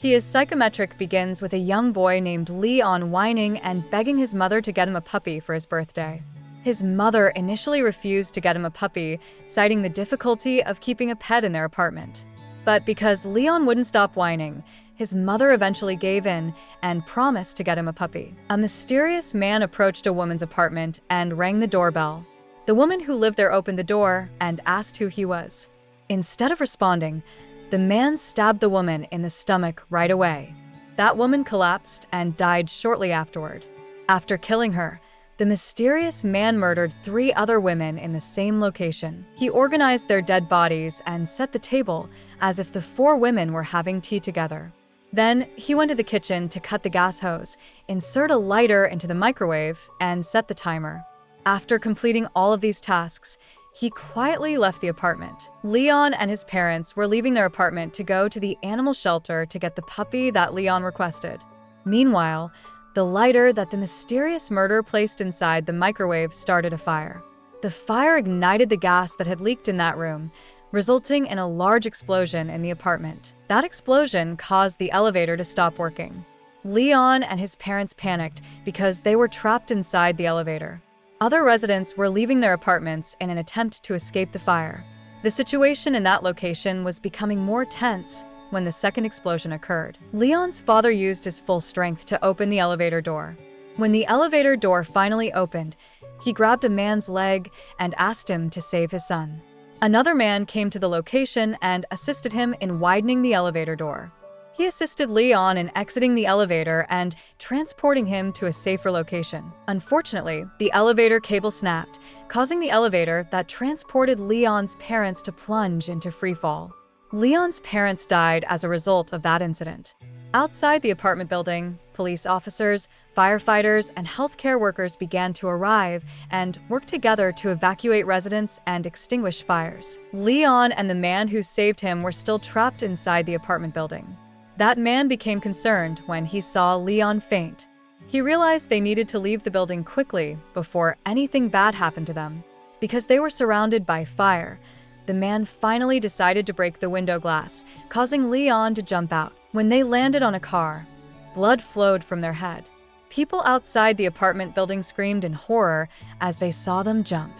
His psychometric begins with a young boy named Leon whining and begging his mother to get him a puppy for his birthday. His mother initially refused to get him a puppy, citing the difficulty of keeping a pet in their apartment. But because Leon wouldn't stop whining, his mother eventually gave in and promised to get him a puppy. A mysterious man approached a woman's apartment and rang the doorbell. The woman who lived there opened the door and asked who he was. Instead of responding, the man stabbed the woman in the stomach right away. That woman collapsed and died shortly afterward. After killing her, the mysterious man murdered 3 other women in the same location. He organized their dead bodies and set the table as if the 4 women were having tea together. Then he went to the kitchen to cut the gas hose, insert a lighter into the microwave, and set the timer. After completing all of these tasks, he quietly left the apartment. Leon and his parents were leaving their apartment to go to the animal shelter to get the puppy that Leon requested. Meanwhile, the lighter that the mysterious murderer placed inside the microwave started a fire. The fire ignited the gas that had leaked in that room, resulting in a large explosion in the apartment. That explosion caused the elevator to stop working. Leon and his parents panicked because they were trapped inside the elevator. Other residents were leaving their apartments in an attempt to escape the fire. The situation in that location was becoming more tense when the second explosion occurred. Leon's father used his full strength to open the elevator door. When the elevator door finally opened, he grabbed a man's leg and asked him to save his son. Another man came to the location and assisted him in widening the elevator door. He assisted Leon in exiting the elevator and transporting him to a safer location. Unfortunately, the elevator cable snapped, causing the elevator that transported Leon's parents to plunge into freefall. Leon's parents died as a result of that incident. Outside the apartment building, police officers, firefighters, and healthcare workers began to arrive and work together to evacuate residents and extinguish fires. Leon and the man who saved him were still trapped inside the apartment building. That man became concerned when he saw Leon faint. He realized they needed to leave the building quickly before anything bad happened to them. Because they were surrounded by fire, the man finally decided to break the window glass, causing Leon to jump out. When they landed on a car, blood flowed from their head. People outside the apartment building screamed in horror as they saw them jump.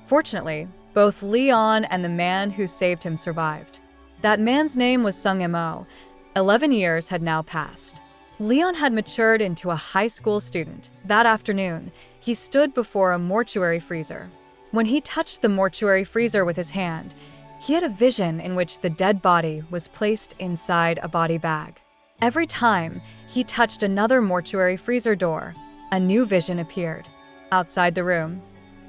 Fortunately, both Leon and the man who saved him survived. That man's name was Sung-mo. 11 years had now passed. Leon had matured into a high school student. That afternoon, he stood before a mortuary freezer. When he touched the mortuary freezer with his hand, he had a vision in which the dead body was placed inside a body bag. Every time he touched another mortuary freezer door, a new vision appeared. Outside the room,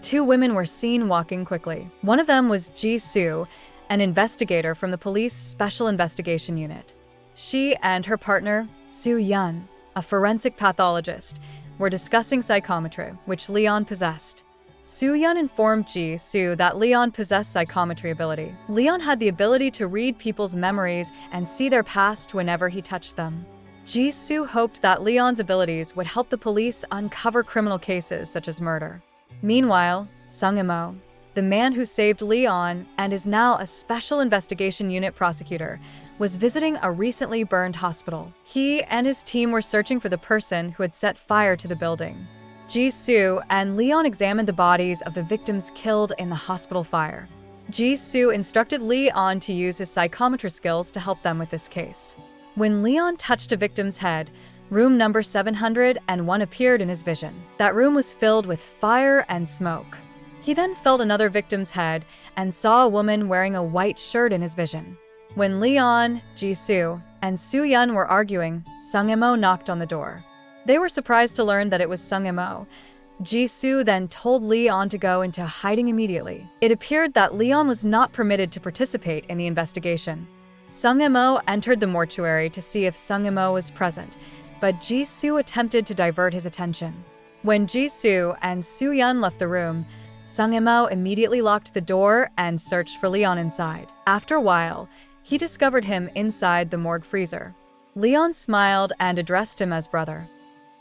2 women were seen walking quickly. One of them was Ji-soo, an investigator from the police special investigation unit. She and her partner, Soo-yeon, a forensic pathologist, were discussing psychometry, which Leon possessed. Soo-yeon informed Ji-soo that Leon possessed psychometry ability. Leon had the ability to read people's memories and see their past whenever he touched them. Ji-soo hoped that Leon's abilities would help the police uncover criminal cases such as murder. Meanwhile, Sung-mo, the man who saved Leon and is now a special investigation unit prosecutor, was visiting a recently burned hospital. He and his team were searching for the person who had set fire to the building. Ji-soo and Leon examined the bodies of the victims killed in the hospital fire. Ji-soo instructed Leon to use his psychometry skills to help them with this case. When Leon touched a victim's head, room number 701 appeared in his vision. That room was filled with fire and smoke. He then felt another victim's head and saw a woman wearing a white shirt in his vision. When Leon, Ji-soo, and Soo-yeon were arguing, Sung-mo knocked on the door. They were surprised to learn that it was Sung-mo. Ji-soo then told Leon to go into hiding immediately. It appeared that Leon was not permitted to participate in the investigation. Sung-mo entered the mortuary to see if Sung-mo was present, but Ji-soo attempted to divert his attention. When Ji-soo and Soo-yeon left the room, Sung-mo immediately locked the door and searched for Leon inside. After a while, he discovered him inside the morgue freezer. Leon smiled and addressed him as brother.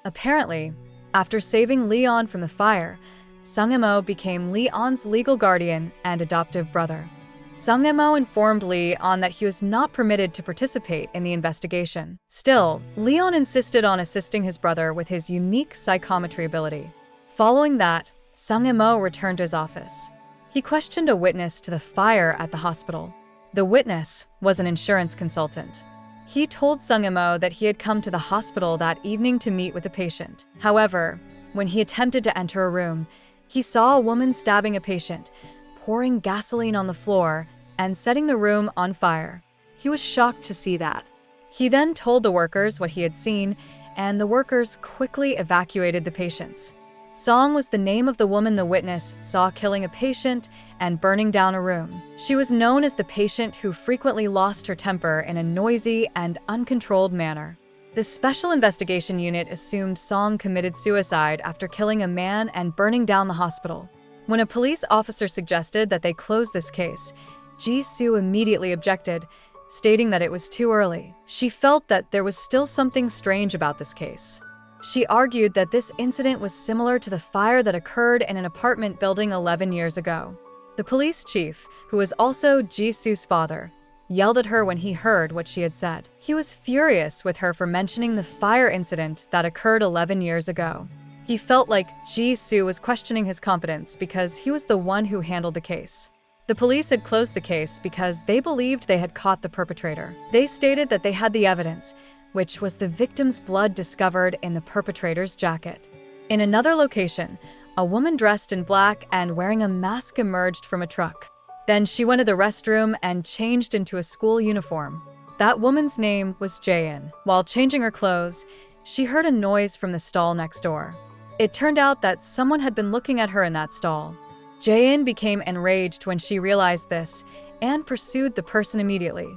Apparently, after saving Leon from the fire, Sung-mo became Leon's legal guardian and adoptive brother. Sung-emo informed Leon that he was not permitted to participate in the investigation. Still, Leon insisted on assisting his brother with his unique psychometry ability. Following that, Sung-emo returned to his office. He questioned a witness to the fire at the hospital. The witness was an insurance consultant. He told Sung-emo that he had come to the hospital that evening to meet with a patient. However, when he attempted to enter a room, he saw a woman stabbing a patient, pouring gasoline on the floor, and setting the room on fire. He was shocked to see that. He then told the workers what he had seen, and the workers quickly evacuated the patients. Song was the name of the woman the witness saw killing a patient and burning down a room. She was known as the patient who frequently lost her temper in a noisy and uncontrolled manner. The Special Investigation Unit assumed Song committed suicide after killing a man and burning down the hospital. When a police officer suggested that they close this case, Ji-soo immediately objected, stating that it was too early. She felt that there was still something strange about this case. She argued that this incident was similar to the fire that occurred in an apartment building 11 years ago. The police chief, who was also Ji-soo's father, yelled at her when he heard what she had said. He was furious with her for mentioning the fire incident that occurred 11 years ago. He felt like Ji-soo was questioning his competence because he was the one who handled the case. The police had closed the case because they believed they had caught the perpetrator. They stated that they had the evidence, which was the victim's blood discovered in the perpetrator's jacket. In another location, a woman dressed in black and wearing a mask emerged from a truck. Then she went to the restroom and changed into a school uniform. That woman's name was Jae-in. While changing her clothes, she heard a noise from the stall next door. It turned out that someone had been looking at her in that stall. Jae-in became enraged when she realized this and pursued the person immediately.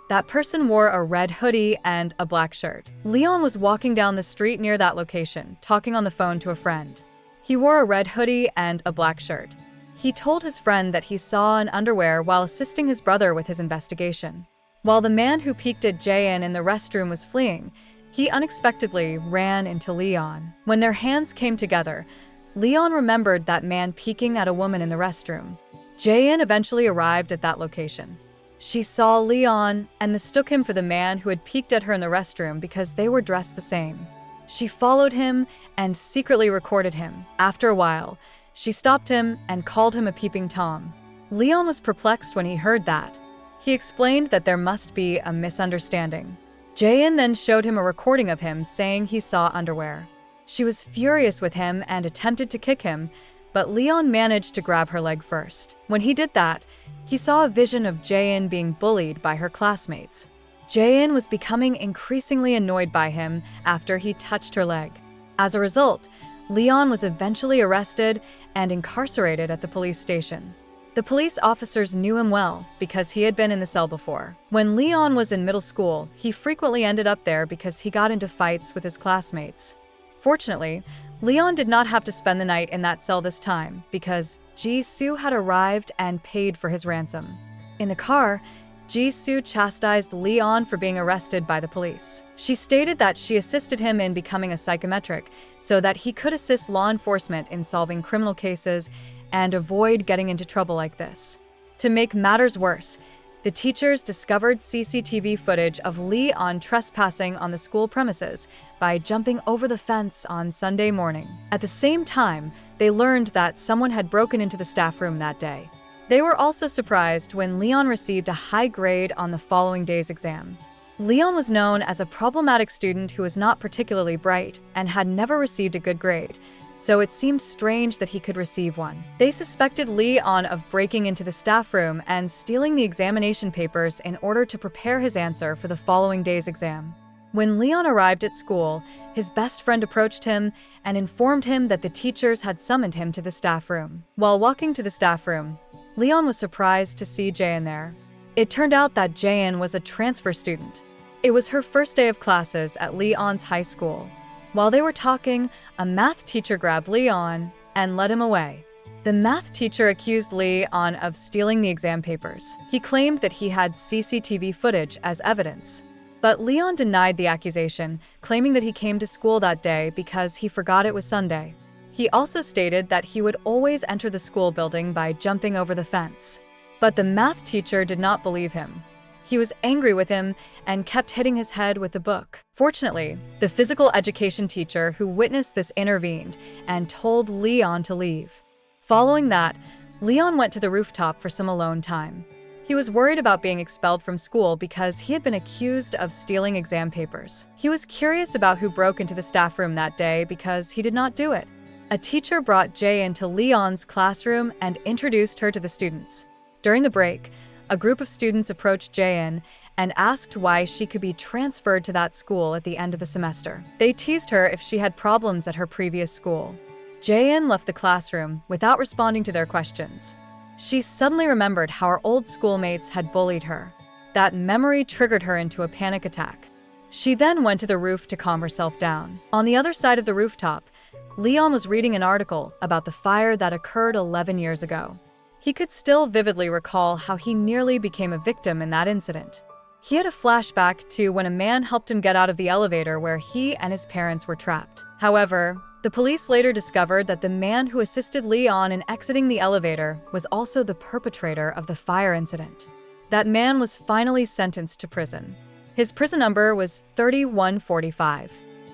That person wore a red hoodie and a black shirt. Leon was walking down the street near that location, talking on the phone to a friend. He wore a red hoodie and a black shirt. He told his friend that he saw an underwear while assisting his brother with his investigation. While the man who peeked at Jae-in in the restroom was fleeing, he unexpectedly ran into Leon. When their hands came together, Leon remembered that man peeking at a woman in the restroom. Jae-in eventually arrived at that location. She saw Leon and mistook him for the man who had peeked at her in the restroom because they were dressed the same. She followed him and secretly recorded him. After a while, she stopped him and called him a peeping Tom. Leon was perplexed when he heard that. He explained that there must be a misunderstanding. Jae-in then showed him a recording of him saying he saw underwear. She was furious with him and attempted to kick him, but Leon managed to grab her leg first. When he did that, he saw a vision of Jae-in being bullied by her classmates. Jae-in was becoming increasingly annoyed by him after he touched her leg. As a result, Leon was eventually arrested and incarcerated at the police station. The police officers knew him well because he had been in the cell before. When Leon was in middle school, he frequently ended up there because he got into fights with his classmates. Fortunately, Leon did not have to spend the night in that cell this time because Ji-soo had arrived and paid for his ransom. In the car, Ji-soo chastised Leon for being arrested by the police. She stated that she assisted him in becoming a psychometric so that he could assist law enforcement in solving criminal cases and avoid getting into trouble like this. To make matters worse, the teachers discovered CCTV footage of Leon trespassing on the school premises by jumping over the fence on Sunday morning. At the same time, they learned that someone had broken into the staff room that day. They were also surprised when Leon received a high grade on the following day's exam. Leon was known as a problematic student who was not particularly bright and had never received a good grade, so it seemed strange that he could receive one. They suspected Leon of breaking into the staff room and stealing the examination papers in order to prepare his answer for the following day's exam. When Leon arrived at school, his best friend approached him and informed him that the teachers had summoned him to the staff room. While walking to the staff room, Leon was surprised to see Jae-in there. It turned out that Jae-in was a transfer student. It was her first day of classes at Leon's high school. While they were talking, a math teacher grabbed Leon and led him away. The math teacher accused Leon of stealing the exam papers. He claimed that he had CCTV footage as evidence. But Leon denied the accusation, claiming that he came to school that day because he forgot it was Sunday. He also stated that he would always enter the school building by jumping over the fence. But the math teacher did not believe him. He was angry with him and kept hitting his head with the book. Fortunately, the physical education teacher who witnessed this intervened and told Leon to leave. Following that, Leon went to the rooftop for some alone time. He was worried about being expelled from school because he had been accused of stealing exam papers. He was curious about who broke into the staff room that day because he did not do it. A teacher brought Jay into Leon's classroom and introduced her to the students. During the break, a group of students approached Jayan and asked why she could be transferred to that school at the end of the semester. They teased her if she had problems at her previous school. Jayan left the classroom without responding to their questions. She suddenly remembered how her old schoolmates had bullied her. That memory triggered her into a panic attack. She then went to the roof to calm herself down. On the other side of the rooftop, Leon was reading an article about the fire that occurred 11 years ago. He could still vividly recall how he nearly became a victim in that incident. He had a flashback to when a man helped him get out of the elevator where he and his parents were trapped. However, the police later discovered that the man who assisted Leon in exiting the elevator was also the perpetrator of the fire incident. That man was finally sentenced to prison. His prison number was 3145.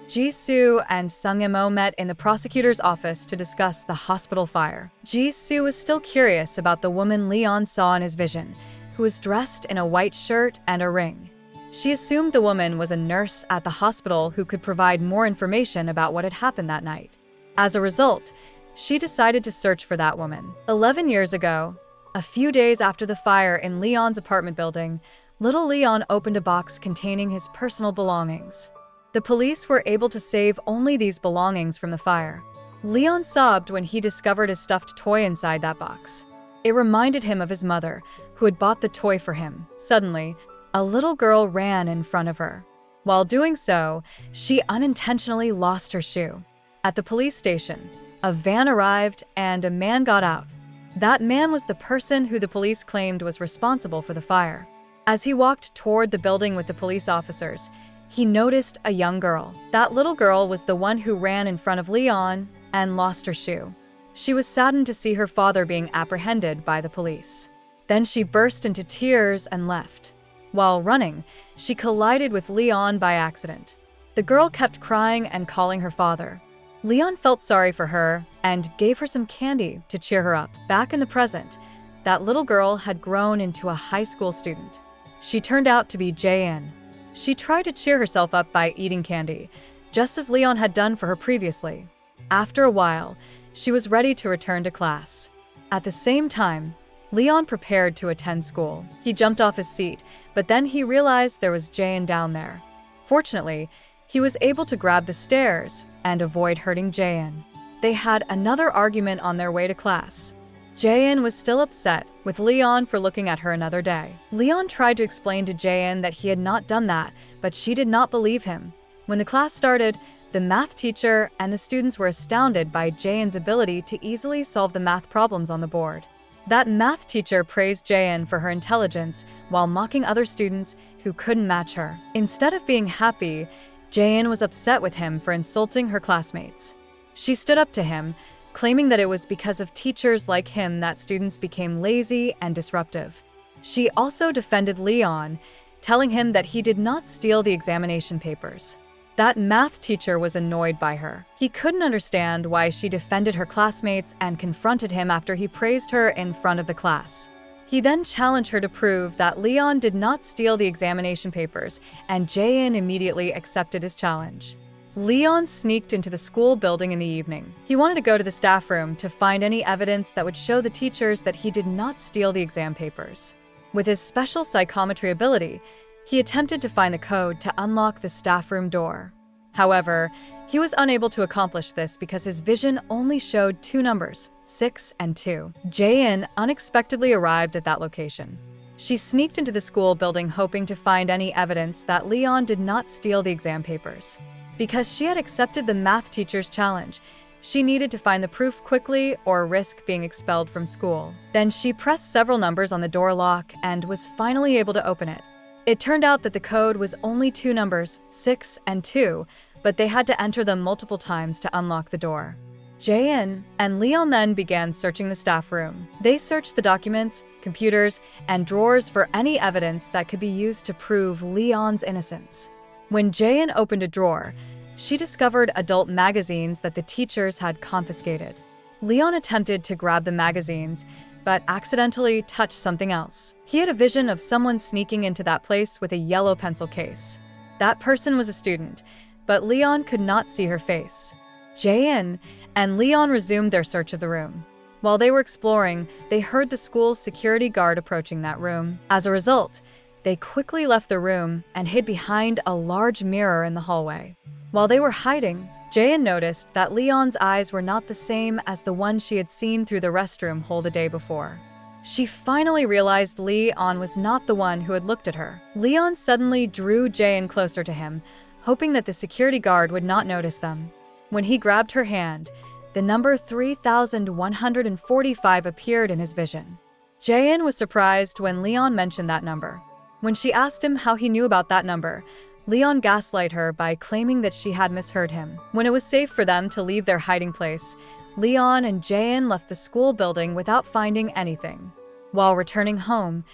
Jisoo and Sungemo met in the prosecutor's office to discuss the hospital fire. Jisoo was still curious about the woman Leon saw in his vision, who was dressed in a white shirt and a ring. She assumed the woman was a nurse at the hospital who could provide more information about what had happened that night. As a result, she decided to search for that woman. 11 years ago, a few days after the fire in Leon's apartment building, little Leon opened a box containing his personal belongings. The police were able to save only these belongings from the fire. Leon sobbed when he discovered a stuffed toy inside that box. It reminded him of his mother, who had bought the toy for him. Suddenly, a little girl ran in front of her. While doing so, she unintentionally lost her shoe. At the police station, a van arrived and a man got out. That man was the person who the police claimed was responsible for the fire. As he walked toward the building with the police officers, he noticed a young girl. That little girl was the one who ran in front of Leon and lost her shoe. She was saddened to see her father being apprehended by the police. Then she burst into tears and left. While running, she collided with Leon by accident. The girl kept crying and calling her father. Leon felt sorry for her and gave her some candy to cheer her up. Back in the present, that little girl had grown into a high school student. She turned out to be Jayan. She tried to cheer herself up by eating candy, just as Leon had done for her previously. After a while, she was ready to return to class. At the same time, Leon prepared to attend school. He jumped off his seat, but then he realized there was Jayan down there. Fortunately, he was able to grab the stairs and avoid hurting Jayan. They had another argument on their way to class. Jayan was still upset with Leon for looking at her another day. Leon tried to explain to Jayan that he had not done that, but she did not believe him. When the class started, the math teacher and the students were astounded by Jayan's ability to easily solve the math problems on the board. That math teacher praised Jayan for her intelligence while mocking other students who couldn't match her. Instead of being happy, Jayan was upset with him for insulting her classmates. She stood up to him, claiming that it was because of teachers like him that students became lazy and disruptive. She also defended Leon, telling him that he did not steal the examination papers. That math teacher was annoyed by her. He couldn't understand why she defended her classmates and confronted him after he praised her in front of the class. He then challenged her to prove that Leon did not steal the examination papers, and Jayan immediately accepted his challenge. Leon sneaked into the school building in the evening. He wanted to go to the staff room to find any evidence that would show the teachers that he did not steal the exam papers. With his special psychometry ability, he attempted to find the code to unlock the staff room door. However, he was unable to accomplish this because his vision only showed two numbers, 6 and 2. Jayan unexpectedly arrived at that location. She sneaked into the school building hoping to find any evidence that Leon did not steal the exam papers. Because she had accepted the math teacher's challenge, she needed to find the proof quickly or risk being expelled from school. Then she pressed several numbers on the door lock and was finally able to open it. It turned out that the code was only two numbers, 6 and 2, but they had to enter them multiple times to unlock the door. Jae-in and Leon then began searching the staff room. They searched the documents, computers, and drawers for any evidence that could be used to prove Leon's innocence. When Jae-in opened a drawer, she discovered adult magazines that the teachers had confiscated. Leon attempted to grab the magazines, but accidentally touched something else. He had a vision of someone sneaking into that place with a yellow pencil case. That person was a student, but Leon could not see her face. Jae-in and Leon resumed their search of the room. While they were exploring, they heard the school's security guard approaching that room. As a result, they quickly left the room and hid behind a large mirror in the hallway. While they were hiding, Jae-in noticed that Leon's eyes were not the same as the one she had seen through the restroom hole the day before. She finally realized Leon was not the one who had looked at her. Leon suddenly drew Jae-in closer to him, hoping that the security guard would not notice them. When he grabbed her hand, the number 3145 appeared in his vision. Jae-in was surprised when Leon mentioned that number. When she asked him how he knew about that number, Leon gaslighted her by claiming that she had misheard him. When it was safe for them to leave their hiding place, Leon and Jae-in left the school building without finding anything. While returning home,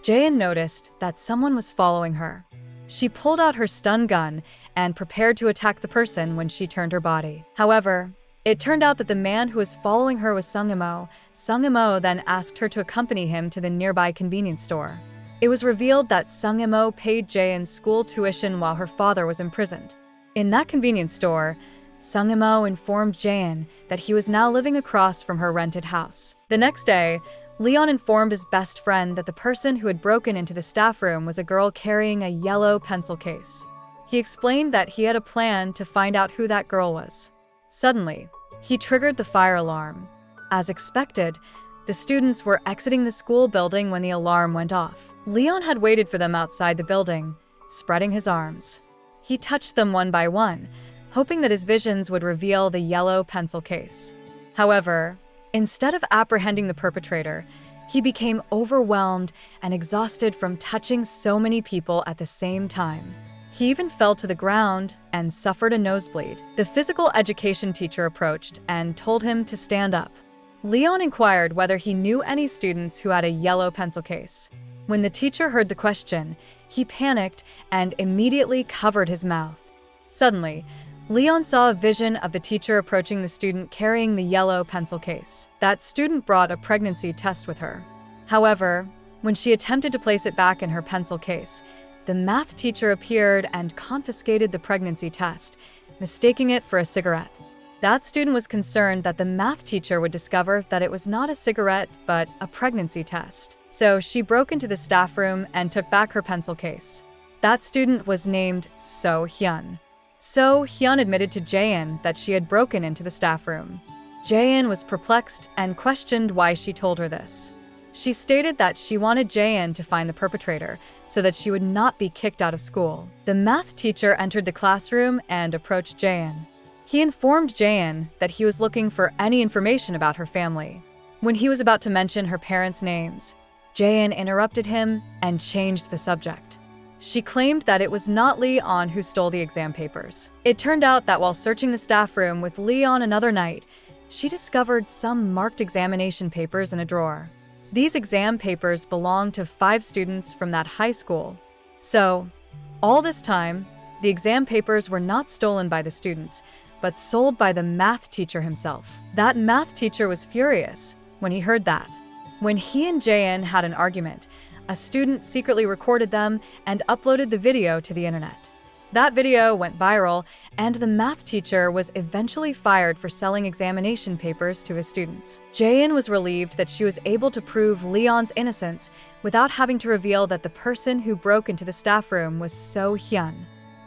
Jae-in noticed that someone was following her. She pulled out her stun gun and prepared to attack the person when she turned her body. However, it turned out that the man who was following her was Sung-imo. Sung-imo then asked her to accompany him to the nearby convenience store. It was revealed that Sung-imo paid Jae-in's school tuition while her father was imprisoned. In that convenience store, Sung-imo informed Jae-in that he was now living across from her rented house. The next day, Leon informed his best friend that the person who had broken into the staff room was a girl carrying a yellow pencil case. He explained that he had a plan to find out who that girl was. Suddenly, he triggered the fire alarm. As expected, the students were exiting the school building when the alarm went off. Leon had waited for them outside the building, spreading his arms. He touched them one by one, hoping that his visions would reveal the yellow pencil case. However, instead of apprehending the perpetrator, he became overwhelmed and exhausted from touching so many people at the same time. He even fell to the ground and suffered a nosebleed. The physical education teacher approached and told him to stand up. Leon inquired whether he knew any students who had a yellow pencil case. When the teacher heard the question, he panicked and immediately covered his mouth. Suddenly, Leon saw a vision of the teacher approaching the student carrying the yellow pencil case. That student brought a pregnancy test with her. However, when she attempted to place it back in her pencil case, the math teacher appeared and confiscated the pregnancy test, mistaking it for a cigarette. That student was concerned that the math teacher would discover that it was not a cigarette, but a pregnancy test. So she broke into the staff room and took back her pencil case. That student was named So Hyun. So Hyun admitted to Jae-in that she had broken into the staff room. Jae-in was perplexed and questioned why she told her this. She stated that she wanted Jae-in to find the perpetrator so that she would not be kicked out of school. The math teacher entered the classroom and approached Jae-in. He informed Jae-in that he was looking for any information about her family. When he was about to mention her parents' names, Jae-in interrupted him and changed the subject. She claimed that it was not Leon who stole the exam papers. It turned out that while searching the staff room with Leon another night, she discovered some marked examination papers in a drawer. These exam papers belonged to 5 students from that high school. So, all this time, the exam papers were not stolen by the students, but sold by the math teacher himself. That math teacher was furious when he heard that. When he and Jae-in had an argument, a student secretly recorded them and uploaded the video to the internet. That video went viral, and the math teacher was eventually fired for selling examination papers to his students. Jae-in was relieved that she was able to prove Leon's innocence without having to reveal that the person who broke into the staff room was So Hyun.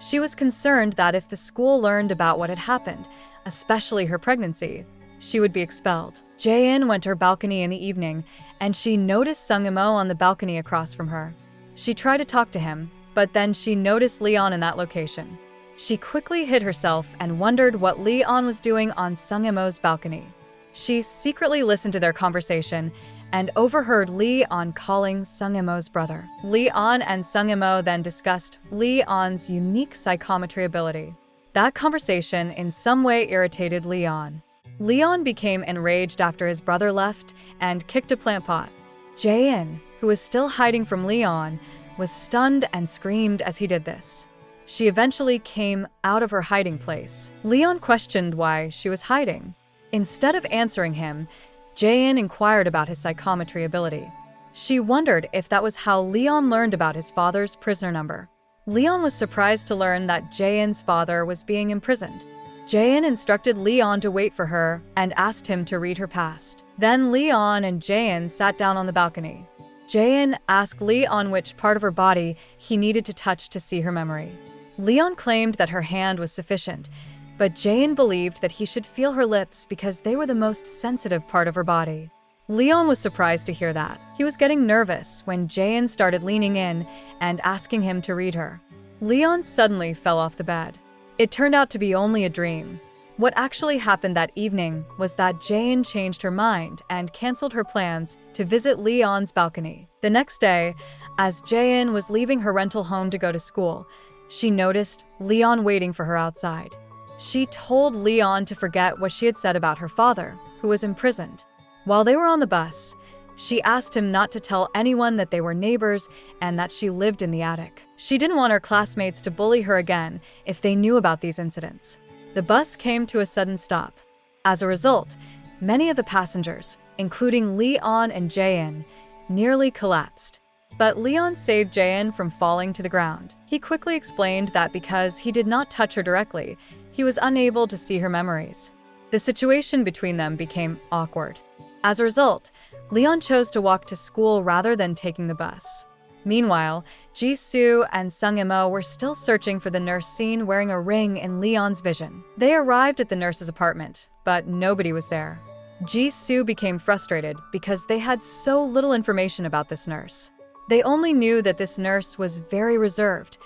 She was concerned that if the school learned about what had happened, especially her pregnancy, she would be expelled. Jae-in went to her balcony in the evening, and she noticed Sung-imo on the balcony across from her. She tried to talk to him, but then she noticed Leon in that location. She quickly hid herself and wondered what Leon was doing on Sung-imo's balcony. She secretly listened to their conversation and overheard Leon calling Sung-imo's brother. Leon and Sung-imo then discussed Leon's unique psychometry ability. That conversation in some way irritated Leon. Leon became enraged after his brother left and kicked a plant pot. Jae-in, who was still hiding from Leon, was stunned and screamed as he did this. She eventually came out of her hiding place. Leon questioned why she was hiding. Instead of answering him, Jae-in inquired about his psychometry ability. She wondered if that was how Leon learned about his father's prisoner number. Leon was surprised to learn that Jae-in's father was being imprisoned. Jae-in instructed Leon to wait for her and asked him to read her past. Then Leon and Jae-in sat down on the balcony. Jae-in asked Leon which part of her body he needed to touch to see her memory. Leon claimed that her hand was sufficient, but Jae-in believed that he should feel her lips because they were the most sensitive part of her body. Leon was surprised to hear that. He was getting nervous when Jae-in started leaning in and asking him to read her. Leon suddenly fell off the bed. It turned out to be only a dream. What actually happened that evening was that Jae-in changed her mind and canceled her plans to visit Leon's balcony. The next day, as Jae-in was leaving her rental home to go to school, she noticed Leon waiting for her outside. She told Leon to forget what she had said about her father, who was imprisoned. While they were on the bus, she asked him not to tell anyone that they were neighbors and that she lived in the attic. She didn't want her classmates to bully her again if they knew about these incidents. The bus came to a sudden stop. As a result, many of the passengers, including Leon and Jae-in, nearly collapsed. But Leon saved Jae-in from falling to the ground. He quickly explained that because he did not touch her directly, he was unable to see her memories. The situation between them became awkward. As a result, Leon chose to walk to school rather than taking the bus. Meanwhile, Ji-soo and Sung-im-oh were still searching for the nurse seen wearing a ring in Leon's vision. They arrived at the nurse's apartment, but nobody was there. Ji-soo became frustrated because they had so little information about this nurse. They only knew that this nurse was very reserved.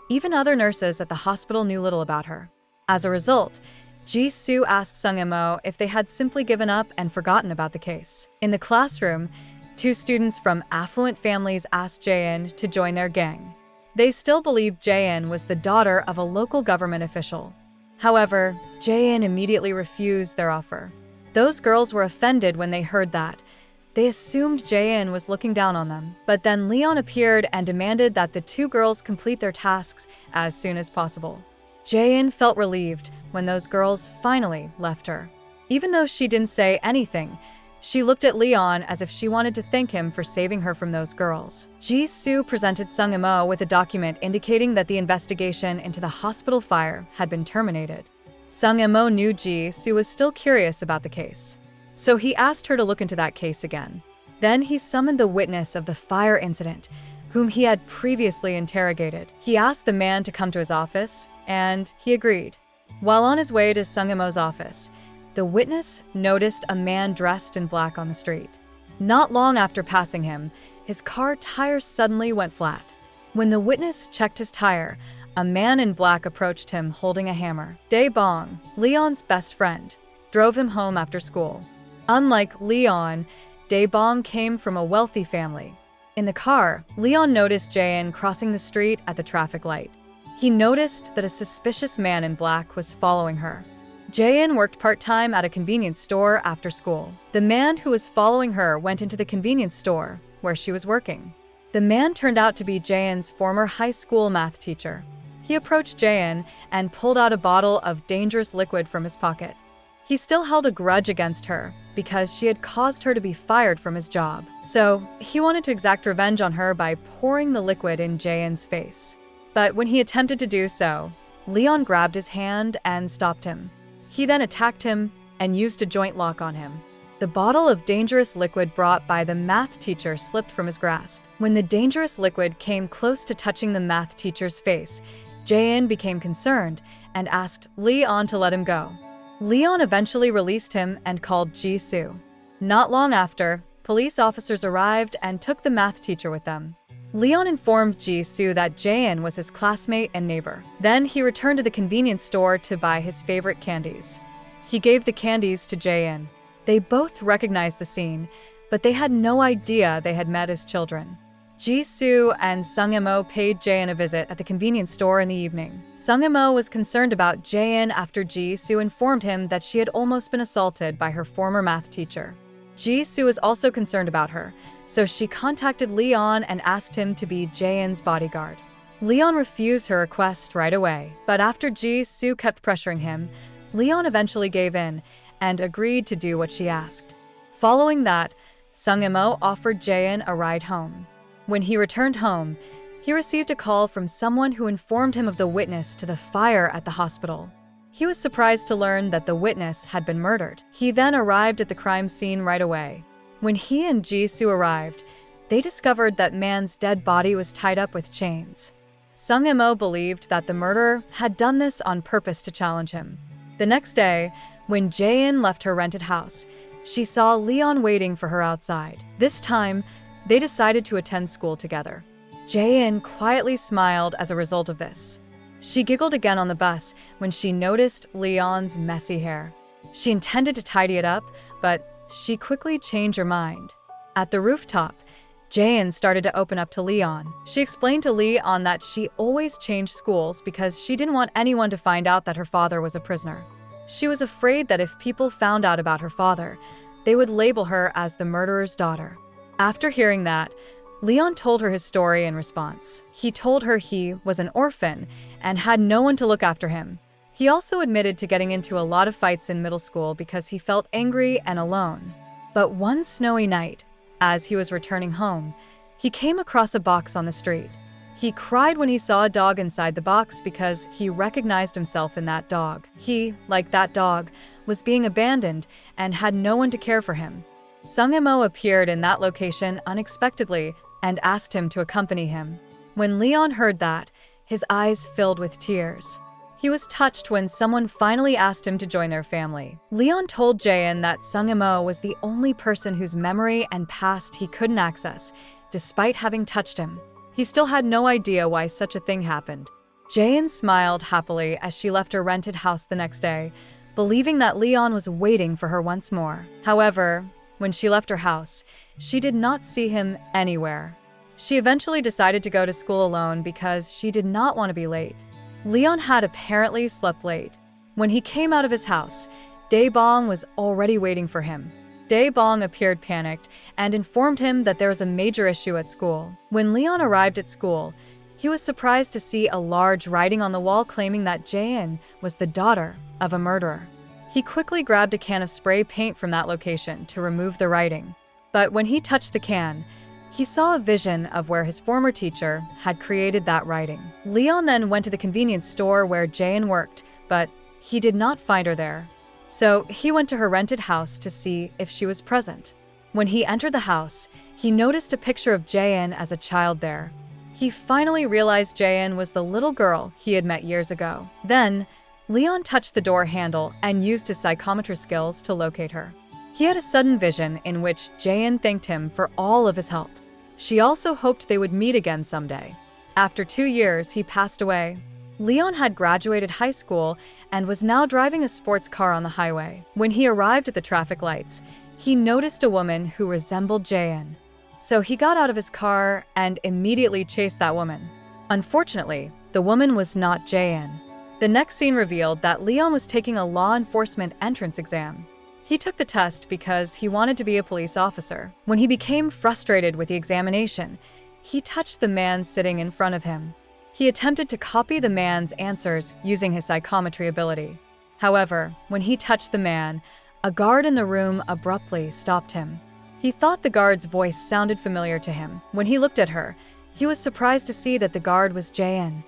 Even other nurses at the hospital knew little about her. As a result, Ji-soo asked Sung-im-oh if they had simply given up and forgotten about the case. In the classroom, 2 students from affluent families asked Jae-in to join their gang. They still believed Jae-in was the daughter of a local government official. However, Jae-in immediately refused their offer. Those girls were offended when they heard that. They assumed Jae-in was looking down on them. But then Leon appeared and demanded that the 2 girls complete their tasks as soon as possible. Jae-in felt relieved when those girls finally left her. Even though she didn't say anything, she looked at Leon as if she wanted to thank him for saving her from those girls. Ji-soo presented Sung-im-oh with a document indicating that the investigation into the hospital fire had been terminated. Sung-im-oh knew Ji-soo was still curious about the case, so he asked her to look into that case again. Then he summoned the witness of the fire incident, whom he had previously interrogated. He asked the man to come to his office, and he agreed. While on his way to Sung-im-oh's office, the witness noticed a man dressed in black on the street. Not long after passing him, his car tire suddenly went flat. When the witness checked his tire, a man in black approached him holding a hammer. Dae-bong, Leon's best friend, drove him home after school. Unlike Leon, Dae-bong came from a wealthy family. In the car, Leon noticed Jae-in crossing the street at the traffic light. He noticed that a suspicious man in black was following her. Jae-in worked part-time at a convenience store after school. The man who was following her went into the convenience store where she was working. The man turned out to be Jae-in's former high school math teacher. He approached Jae-in and pulled out a bottle of dangerous liquid from his pocket. He still held a grudge against her because she had caused her to be fired from his job. So he wanted to exact revenge on her by pouring the liquid in Jae-in's face. But when he attempted to do so, Leon grabbed his hand and stopped him. He then attacked him and used a joint lock on him. The bottle of dangerous liquid brought by the math teacher slipped from his grasp. When the dangerous liquid came close to touching the math teacher's face, Jae-in became concerned and asked Leon to let him go. Leon eventually released him and called Ji-soo. Not long after, police officers arrived and took the math teacher with them. Leon informed Ji-soo that Jae-in was his classmate and neighbor. Then he returned to the convenience store to buy his favorite candies. He gave the candies to Jae-in. They both recognized the scene, but they had no idea they had met as children. Ji-soo and Sung-mo paid Jae-in a visit at the convenience store in the evening. Sung-mo was concerned about Jae-in after Ji-soo informed him that she had almost been assaulted by her former math teacher. Ji-soo was also concerned about her, so she contacted Leon and asked him to be Jae-in's bodyguard. Leon refused her request right away, but after Ji-soo kept pressuring him, Leon eventually gave in and agreed to do what she asked. Following that, Sung-mo offered Jae-in a ride home. When he returned home, he received a call from someone who informed him of the witness to the fire at the hospital. He was surprised to learn that the witness had been murdered. He then arrived at the crime scene right away. When he and Ji-soo arrived, they discovered that man's dead body was tied up with chains. Sung-mo believed that the murderer had done this on purpose to challenge him. The next day, when Jae-in left her rented house, she saw Leon waiting for her outside. This time, they decided to attend school together. Jae-in quietly smiled as a result of this. She giggled again on the bus when she noticed Leon's messy hair. She intended to tidy it up, but she quickly changed her mind. At the rooftop, Jae-in started to open up to Leon. She explained to Leon that she always changed schools because she didn't want anyone to find out that her father was a prisoner. She was afraid that if people found out about her father, they would label her as the murderer's daughter. After hearing that, Leon told her his story in response. He told her he was an orphan and had no one to look after him. He also admitted to getting into a lot of fights in middle school because he felt angry and alone. But one snowy night, as he was returning home, he came across a box on the street. He cried when he saw a dog inside the box because he recognized himself in that dog. He, like that dog, was being abandoned and had no one to care for him. Sung-mo appeared in that location unexpectedly and asked him to accompany him. When Leon heard that, his eyes filled with tears. He was touched when someone finally asked him to join their family. Leon told Jae-in that Sung-mo was the only person whose memory and past he couldn't access, despite having touched him. He still had no idea why such a thing happened. Jae-in smiled happily as she left her rented house the next day, believing that Leon was waiting for her once more. However, when she left her house, she did not see him anywhere. She eventually decided to go to school alone because she did not want to be late. Leon had apparently slept late. When he came out of his house, Dae-bong was already waiting for him. Dae-bong appeared panicked and informed him that there was a major issue at school. When Leon arrived at school, he was surprised to see a large writing on the wall claiming that Jae-in was the daughter of a murderer. He quickly grabbed a can of spray paint from that location to remove the writing. But when he touched the can, he saw a vision of where his former teacher had created that writing. Leon then went to the convenience store where Jae-in worked, but he did not find her there. So he went to her rented house to see if she was present. When he entered the house, he noticed a picture of Jae-in as a child there. He finally realized Jae-in was the little girl he had met years ago. Then, Leon touched the door handle and used his psychometry skills to locate her. He had a sudden vision in which Jae-in thanked him for all of his help. She also hoped they would meet again someday. After 2 years, he passed away. Leon had graduated high school and was now driving a sports car on the highway. When he arrived at the traffic lights, he noticed a woman who resembled Jae-in. So he got out of his car and immediately chased that woman. Unfortunately, the woman was not Jae-in. The next scene revealed that Leon was taking a law enforcement entrance exam. He took the test because he wanted to be a police officer. When he became frustrated with the examination, he touched the man sitting in front of him. He attempted to copy the man's answers using his psychometry ability. However, when he touched the man, a guard in the room abruptly stopped him. He thought the guard's voice sounded familiar to him. When he looked at her, he was surprised to see that the guard was Jae-in,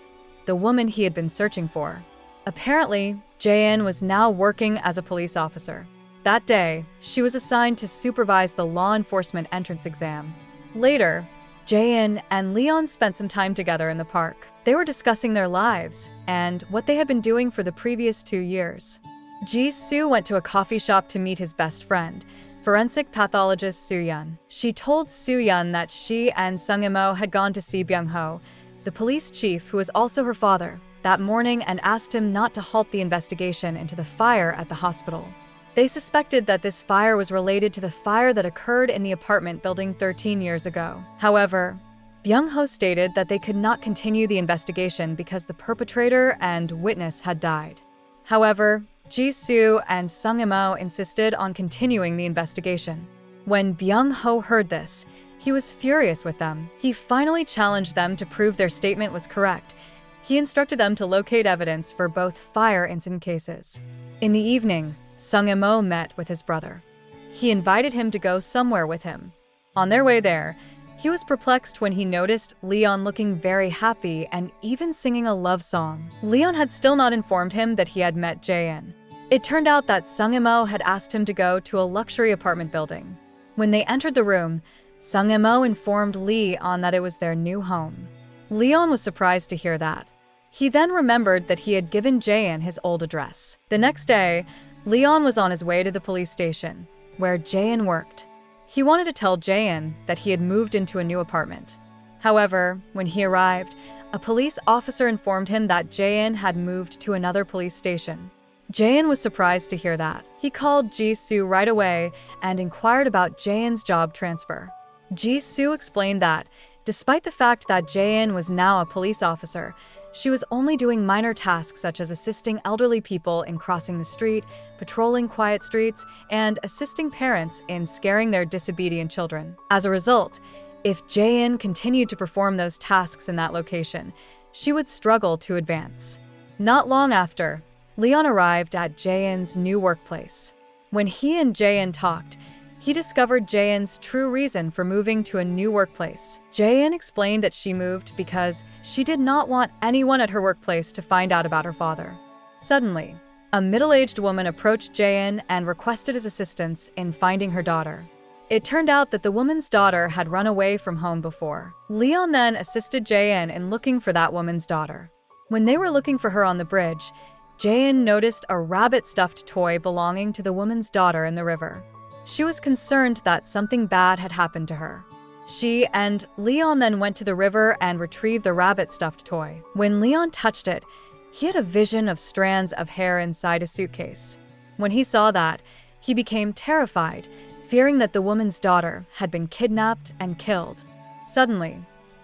the woman he had been searching for. Apparently, Jae-in was now working as a police officer. That day, she was assigned to supervise the law enforcement entrance exam. Later, Jae-in and Leon spent some time together in the park. They were discussing their lives and what they had been doing for the previous 2 years. Ji-soo went to a coffee shop to meet his best friend, forensic pathologist Soo-yeon. She told Soo-yeon that she and Sung-mo had gone to see Byung-ho, the police chief who was also her father, that morning and asked him not to halt the investigation into the fire at the hospital. They suspected that this fire was related to the fire that occurred in the apartment building 13 years ago. However, Byung-ho stated that they could not continue the investigation because the perpetrator and witness had died. However, Ji-soo and Sung-mo insisted on continuing the investigation. When Byung-ho heard this, he was furious with them. He finally challenged them to prove their statement was correct. He instructed them to locate evidence for both fire incident cases. In the evening, Sung-mo met with his brother. He invited him to go somewhere with him. On their way there, he was perplexed when he noticed Leon looking very happy and even singing a love song. Leon had still not informed him that he had met Jae-in. It turned out that Sung-mo had asked him to go to a luxury apartment building. When they entered the room, Sung-mo informed Leon that it was their new home. Leon was surprised to hear that. He then remembered that he had given Jae-in his old address. The next day, Leon was on his way to the police station, where Jae-in worked. He wanted to tell Jae-in that he had moved into a new apartment. However, when he arrived, a police officer informed him that Jae-in had moved to another police station. Jae-in was surprised to hear that. He called Ji-soo right away and inquired about Jae-in's job transfer. Ji-soo explained that, despite the fact that Jae-in was now a police officer, she was only doing minor tasks such as assisting elderly people in crossing the street, patrolling quiet streets, and assisting parents in scaring their disobedient children. As a result, if Jae-in continued to perform those tasks in that location, she would struggle to advance. Not long after, Leon arrived at Jae-in's new workplace. When he and Jae-in talked, he discovered Jae-in's true reason for moving to a new workplace. Jae-in explained that she moved because she did not want anyone at her workplace to find out about her father. Suddenly, a middle-aged woman approached Jae-in and requested his assistance in finding her daughter. It turned out that the woman's daughter had run away from home before. Leon then assisted Jae-in in looking for that woman's daughter. When they were looking for her on the bridge, Jae-in noticed a rabbit-stuffed toy belonging to the woman's daughter in the river. She was concerned that something bad had happened to her. She and Leon then went to the river and retrieved the rabbit-stuffed toy. When Leon touched it, he had a vision of strands of hair inside a suitcase. When he saw that, he became terrified, fearing that the woman's daughter had been kidnapped and killed. Suddenly,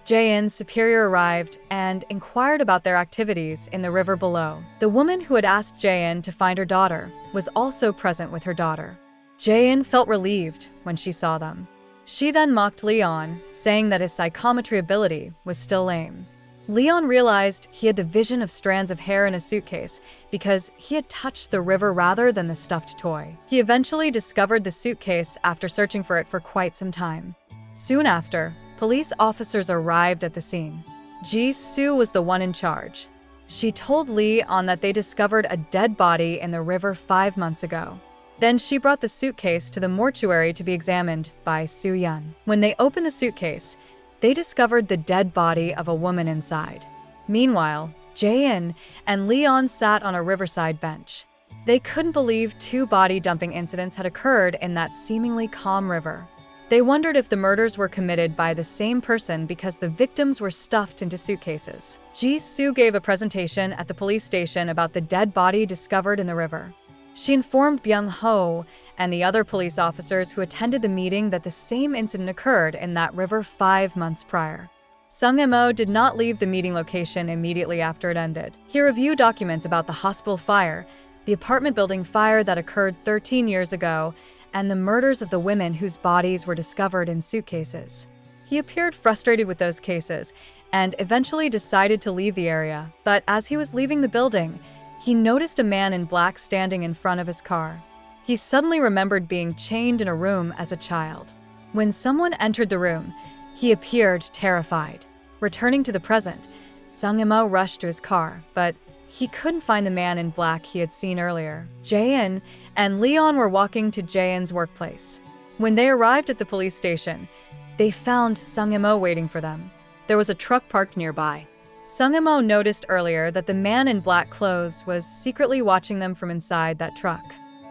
Jae-in's superior arrived and inquired about their activities in the river below. The woman who had asked Jae-in to find her daughter was also present with her daughter. Jae-in felt relieved when she saw them. She then mocked Leon, saying that his psychometry ability was still lame. Leon realized he had the vision of strands of hair in a suitcase because he had touched the river rather than the stuffed toy. He eventually discovered the suitcase after searching for it for quite some time. Soon after, police officers arrived at the scene. Ji-soo was the one in charge. She told Leon that they discovered a dead body in the river 5 months ago. Then she brought the suitcase to the mortuary to be examined by Soo-yeon. When they opened the suitcase, they discovered the dead body of a woman inside. Meanwhile, Jae-in and Leon sat on a riverside bench. They couldn't believe 2 body dumping incidents had occurred in that seemingly calm river. They wondered if the murders were committed by the same person because the victims were stuffed into suitcases. Ji-soo gave a presentation at the police station about the dead body discovered in the river. She informed Byung-ho and the other police officers who attended the meeting that the same incident occurred in that river 5 months prior. Sung-mo did not leave the meeting location immediately after it ended. He reviewed documents about the hospital fire, the apartment building fire that occurred 13 years ago, and the murders of the women whose bodies were discovered in suitcases. He appeared frustrated with those cases and eventually decided to leave the area. But as he was leaving the building, he noticed a man in black standing in front of his car. He suddenly remembered being chained in a room as a child. When someone entered the room, he appeared terrified. Returning to the present, Sung-mo rushed to his car, but he couldn't find the man in black he had seen earlier. Jae-in and Leon were walking to Jae-in's workplace. When they arrived at the police station, they found Sung-mo waiting for them. There was a truck parked nearby. Sung-mo noticed earlier that the man in black clothes was secretly watching them from inside that truck.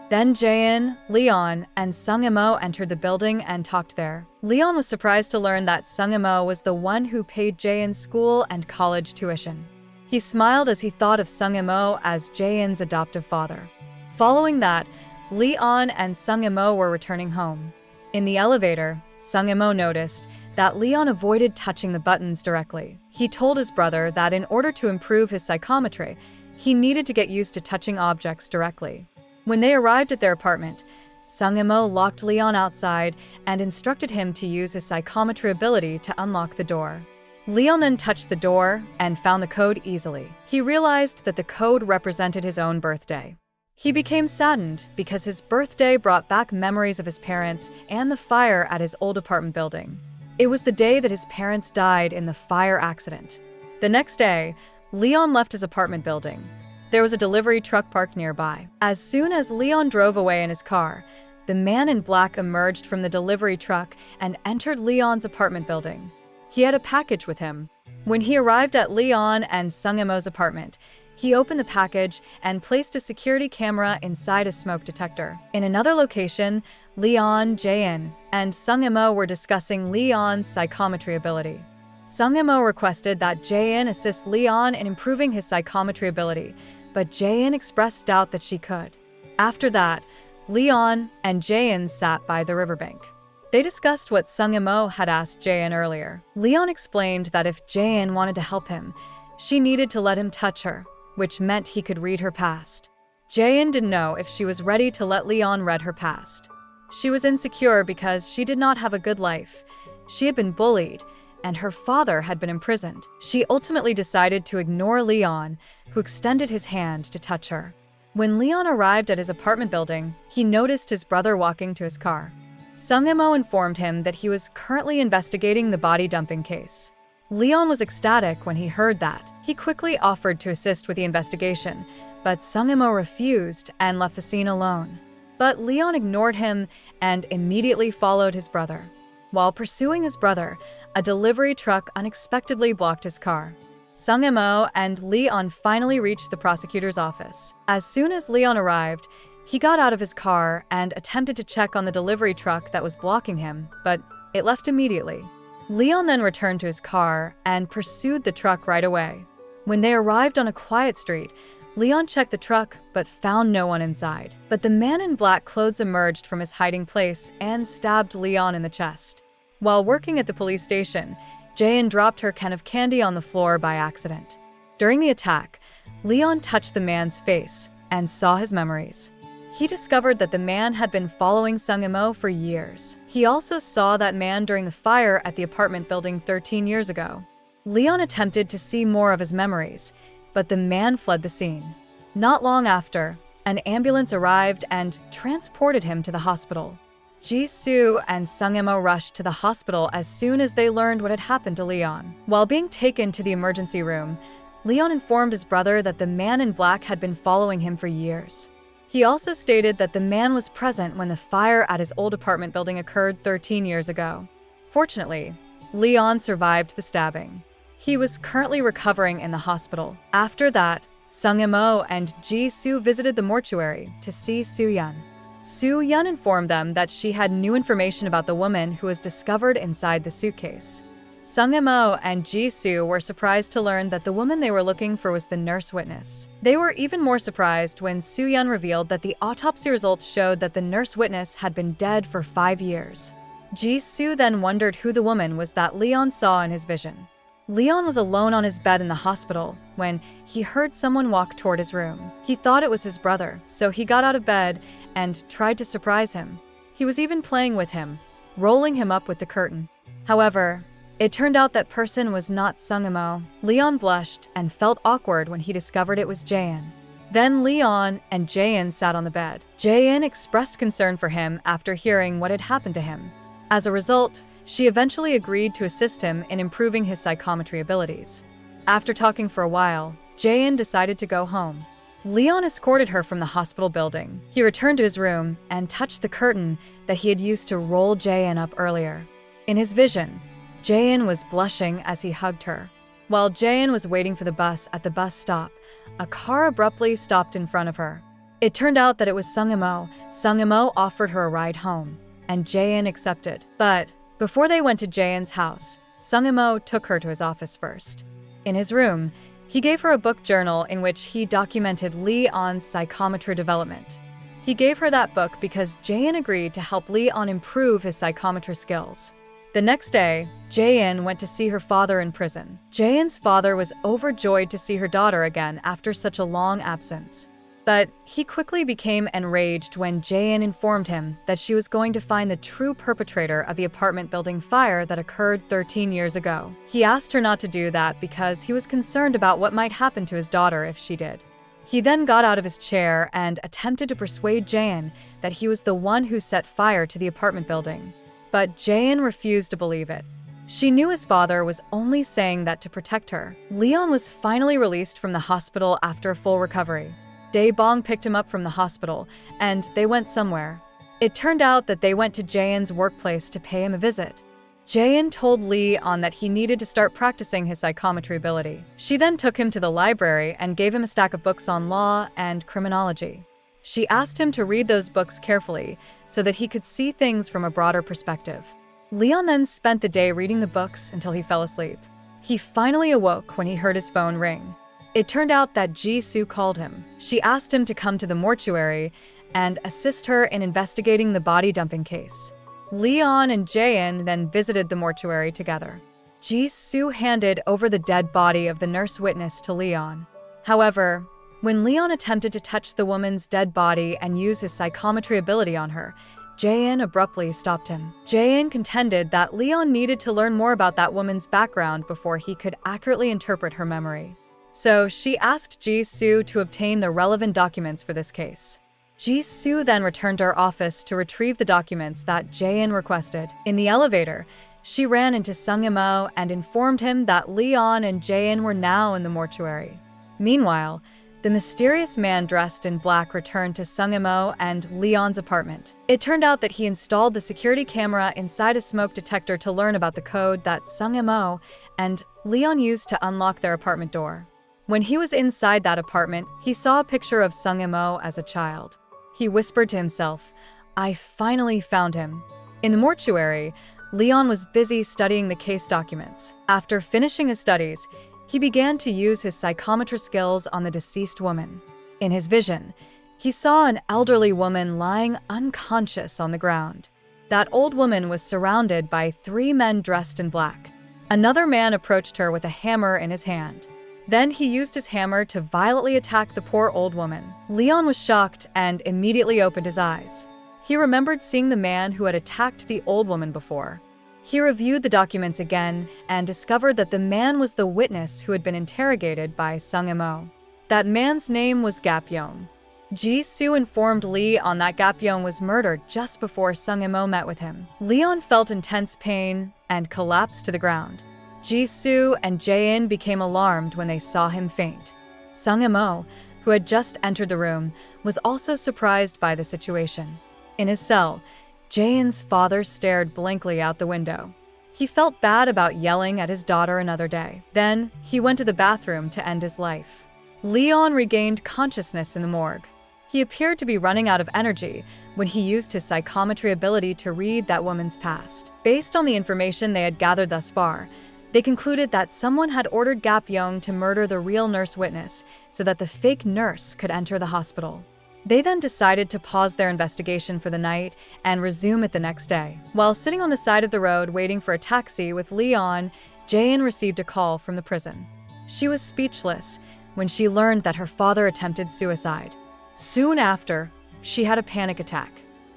Then Jae-in, Leon, and Sung-mo entered the building and talked there. Leon was surprised to learn that Sung-mo was the one who paid Jae-in's school and college tuition. He smiled as he thought of Sung-mo as Jae-in's adoptive father. Following that, Leon and Sung-mo were returning home. In the elevator, Sung-imo noticed that Leon avoided touching the buttons directly. He told his brother that in order to improve his psychometry, he needed to get used to touching objects directly. When they arrived at their apartment, Sung-imo locked Leon outside and instructed him to use his psychometry ability to unlock the door. Leon then touched the door and found the code easily. He realized that the code represented his own birthday. He became saddened because his birthday brought back memories of his parents and the fire at his old apartment building. It was the day that his parents died in the fire accident. The next day, Leon left his apartment building. There was a delivery truck parked nearby. As soon as Leon drove away in his car, the man in black emerged from the delivery truck and entered Leon's apartment building. He had a package with him. When he arrived at Leon and Sung-imo's apartment, he opened the package and placed a security camera inside a smoke detector. In another location, Leon, Jae-in, and Sung-imo were discussing Leon's psychometry ability. Sung-imo requested that Jae-in assist Leon in improving his psychometry ability, but Jae-in expressed doubt that she could. After that, Leon and Jae-in sat by the riverbank. They discussed what Sung-imo had asked Jae-in earlier. Leon explained that if Jae-in wanted to help him, she needed to let him touch her, which meant he could read her past. Jae-in didn't know if she was ready to let Leon read her past. She was insecure because she did not have a good life. She had been bullied, and her father had been imprisoned. She ultimately decided to ignore Leon, who extended his hand to touch her. When Leon arrived at his apartment building, he noticed his brother walking to his car. Sung-imo informed him that he was currently investigating the body dumping case. Leon was ecstatic when he heard that. He quickly offered to assist with the investigation, but Sung-imo refused and left the scene alone. But Leon ignored him and immediately followed his brother. While pursuing his brother, a delivery truck unexpectedly blocked his car. Sung-imo and Leon finally reached the prosecutor's office. As soon as Leon arrived, he got out of his car and attempted to check on the delivery truck that was blocking him, but it left immediately. Leon then returned to his car and pursued the truck right away. When they arrived on a quiet street, Leon checked the truck but found no one inside. But the man in black clothes emerged from his hiding place and stabbed Leon in the chest. While working at the police station, Jae-in dropped her can of candy on the floor by accident. During the attack, Leon touched the man's face and saw his memories. He discovered that the man had been following Sung-imo for years. He also saw that man during the fire at the apartment building 13 years ago. Leon attempted to see more of his memories, but the man fled the scene. Not long after, an ambulance arrived and transported him to the hospital. Ji-soo and Sung-imo rushed to the hospital as soon as they learned what had happened to Leon. While being taken to the emergency room, Leon informed his brother that the man in black had been following him for years. He also stated that the man was present when the fire at his old apartment building occurred 13 years ago. Fortunately, Leon survived the stabbing. He was currently recovering in the hospital. After that, Sung-imo and Ji-soo visited the mortuary to see Soo-yeon. Soo-yeon informed them that she had new information about the woman who was discovered inside the suitcase. Sung-imo and Ji-soo were surprised to learn that the woman they were looking for was the nurse witness. They were even more surprised when Soo-yeon revealed that the autopsy results showed that the nurse witness had been dead for 5 years. Ji-soo then wondered who the woman was that Leon saw in his vision. Leon was alone on his bed in the hospital when he heard someone walk toward his room. He thought it was his brother, so he got out of bed and tried to surprise him. He was even playing with him, rolling him up with the curtain. However, it turned out that person was not Sung-imo. Leon blushed and felt awkward when he discovered it was Jae-in. Then Leon and Jae-in sat on the bed. Jae-in expressed concern for him after hearing what had happened to him. As a result, she eventually agreed to assist him in improving his psychometry abilities. After talking for a while, Jae-in decided to go home. Leon escorted her from the hospital building. He returned to his room and touched the curtain that he had used to roll Jae-in up earlier. In his vision, Jae-in was blushing as he hugged her. While Jae-in was waiting for the bus at the bus stop, a car abruptly stopped in front of her. It turned out that it was Sung-imo. Sung-imo offered her a ride home, and Jae-in accepted. But before they went to Jae-in's house, Sung-imo took her to his office first. In his room, he gave her a book journal in which he documented Leon's psychometry development. He gave her that book because Jae-in agreed to help Leon improve his psychometry skills. The next day, Jae-in went to see her father in prison. Jae-in's father was overjoyed to see her daughter again after such a long absence. But he quickly became enraged when Jae-in informed him that she was going to find the true perpetrator of the apartment building fire that occurred 13 years ago. He asked her not to do that because he was concerned about what might happen to his daughter if she did. He then got out of his chair and attempted to persuade Jae-in that he was the one who set fire to the apartment building. But Jae-in refused to believe it. She knew his father was only saying that to protect her. Leon was finally released from the hospital after a full recovery. Dae-bong picked him up from the hospital, and they went somewhere. It turned out that they went to Jae-in's workplace to pay him a visit. Jae-in told Leon that he needed to start practicing his psychometry ability. She then took him to the library and gave him a stack of books on law and criminology. She asked him to read those books carefully so that he could see things from a broader perspective. Leon then spent the day reading the books until he fell asleep. He finally awoke when he heard his phone ring. It turned out that Ji-soo called him. She asked him to come to the mortuary and assist her in investigating the body dumping case. Leon and Jae-in then visited the mortuary together. Ji-soo handed over the dead body of the nurse witness to Leon. However, when Leon attempted to touch the woman's dead body and use his psychometry ability on her, Jae-in abruptly stopped him. Jae-in contended that Leon needed to learn more about that woman's background before he could accurately interpret her memory. So she asked Ji-soo to obtain the relevant documents for this case. Ji-soo then returned to her office to retrieve the documents that Jae-in requested. In the elevator, she ran into Sung-mo and informed him that Leon and Jae-in were now in the mortuary. Meanwhile, the mysterious man dressed in black returned to Sung-mo and Leon's apartment. It turned out that he installed the security camera inside a smoke detector to learn about the code that Sung-mo and Leon used to unlock their apartment door. When he was inside that apartment, he saw a picture of Sung-mo as a child. He whispered to himself, "I finally found him." In the mortuary, Leon was busy studying the case documents. After finishing his studies, he began to use his psychometry skills on the deceased woman. In his vision, he saw an elderly woman lying unconscious on the ground. That old woman was surrounded by 3 men dressed in black. Another man approached her with a hammer in his hand. Then he used his hammer to violently attack the poor old woman. Leon was shocked and immediately opened his eyes. He remembered seeing the man who had attacked the old woman before. He reviewed the documents again and discovered that the man was the witness who had been interrogated by Sung-mo. That man's name was Gap-yeong. Ji-soo informed Leon that Gap-yeong was murdered just before Sung-mo met with him. Leon felt intense pain and collapsed to the ground. Ji-soo and Jae-in became alarmed when they saw him faint. Sung-mo, who had just entered the room, was also surprised by the situation. In his cell, Jae-in's father stared blankly out the window. He felt bad about yelling at his daughter another day. Then, he went to the bathroom to end his life. Leon regained consciousness in the morgue. He appeared to be running out of energy when he used his psychometry ability to read that woman's past. Based on the information they had gathered thus far, they concluded that someone had ordered Gap-yeong to murder the real nurse witness so that the fake nurse could enter the hospital. They then decided to pause their investigation for the night and resume it the next day. While sitting on the side of the road waiting for a taxi with Leon, Jae-in received a call from the prison. She was speechless when she learned that her father attempted suicide. Soon after, she had a panic attack.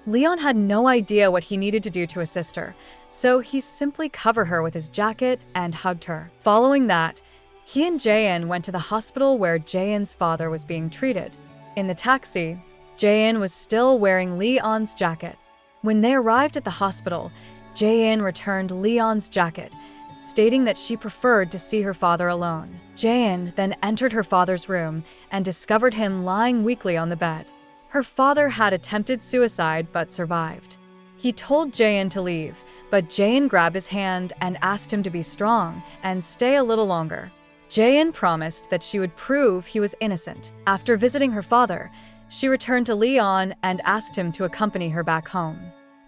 Leon had no idea what he needed to do to assist her, so he simply covered her with his jacket and hugged her. Following that, he and Jae-in went to the hospital where Jae-in's father was being treated. In the taxi, Jae-in was still wearing Leon's jacket. When they arrived at the hospital, Jae-in returned Leon's jacket, stating that she preferred to see her father alone. Jae-in then entered her father's room and discovered him lying weakly on the bed. Her father had attempted suicide but survived. He told Jae-in to leave, but Jae-in grabbed his hand and asked him to be strong and stay a little longer. Jae-in promised that she would prove he was innocent. After visiting her father, she returned to Leon and asked him to accompany her back home.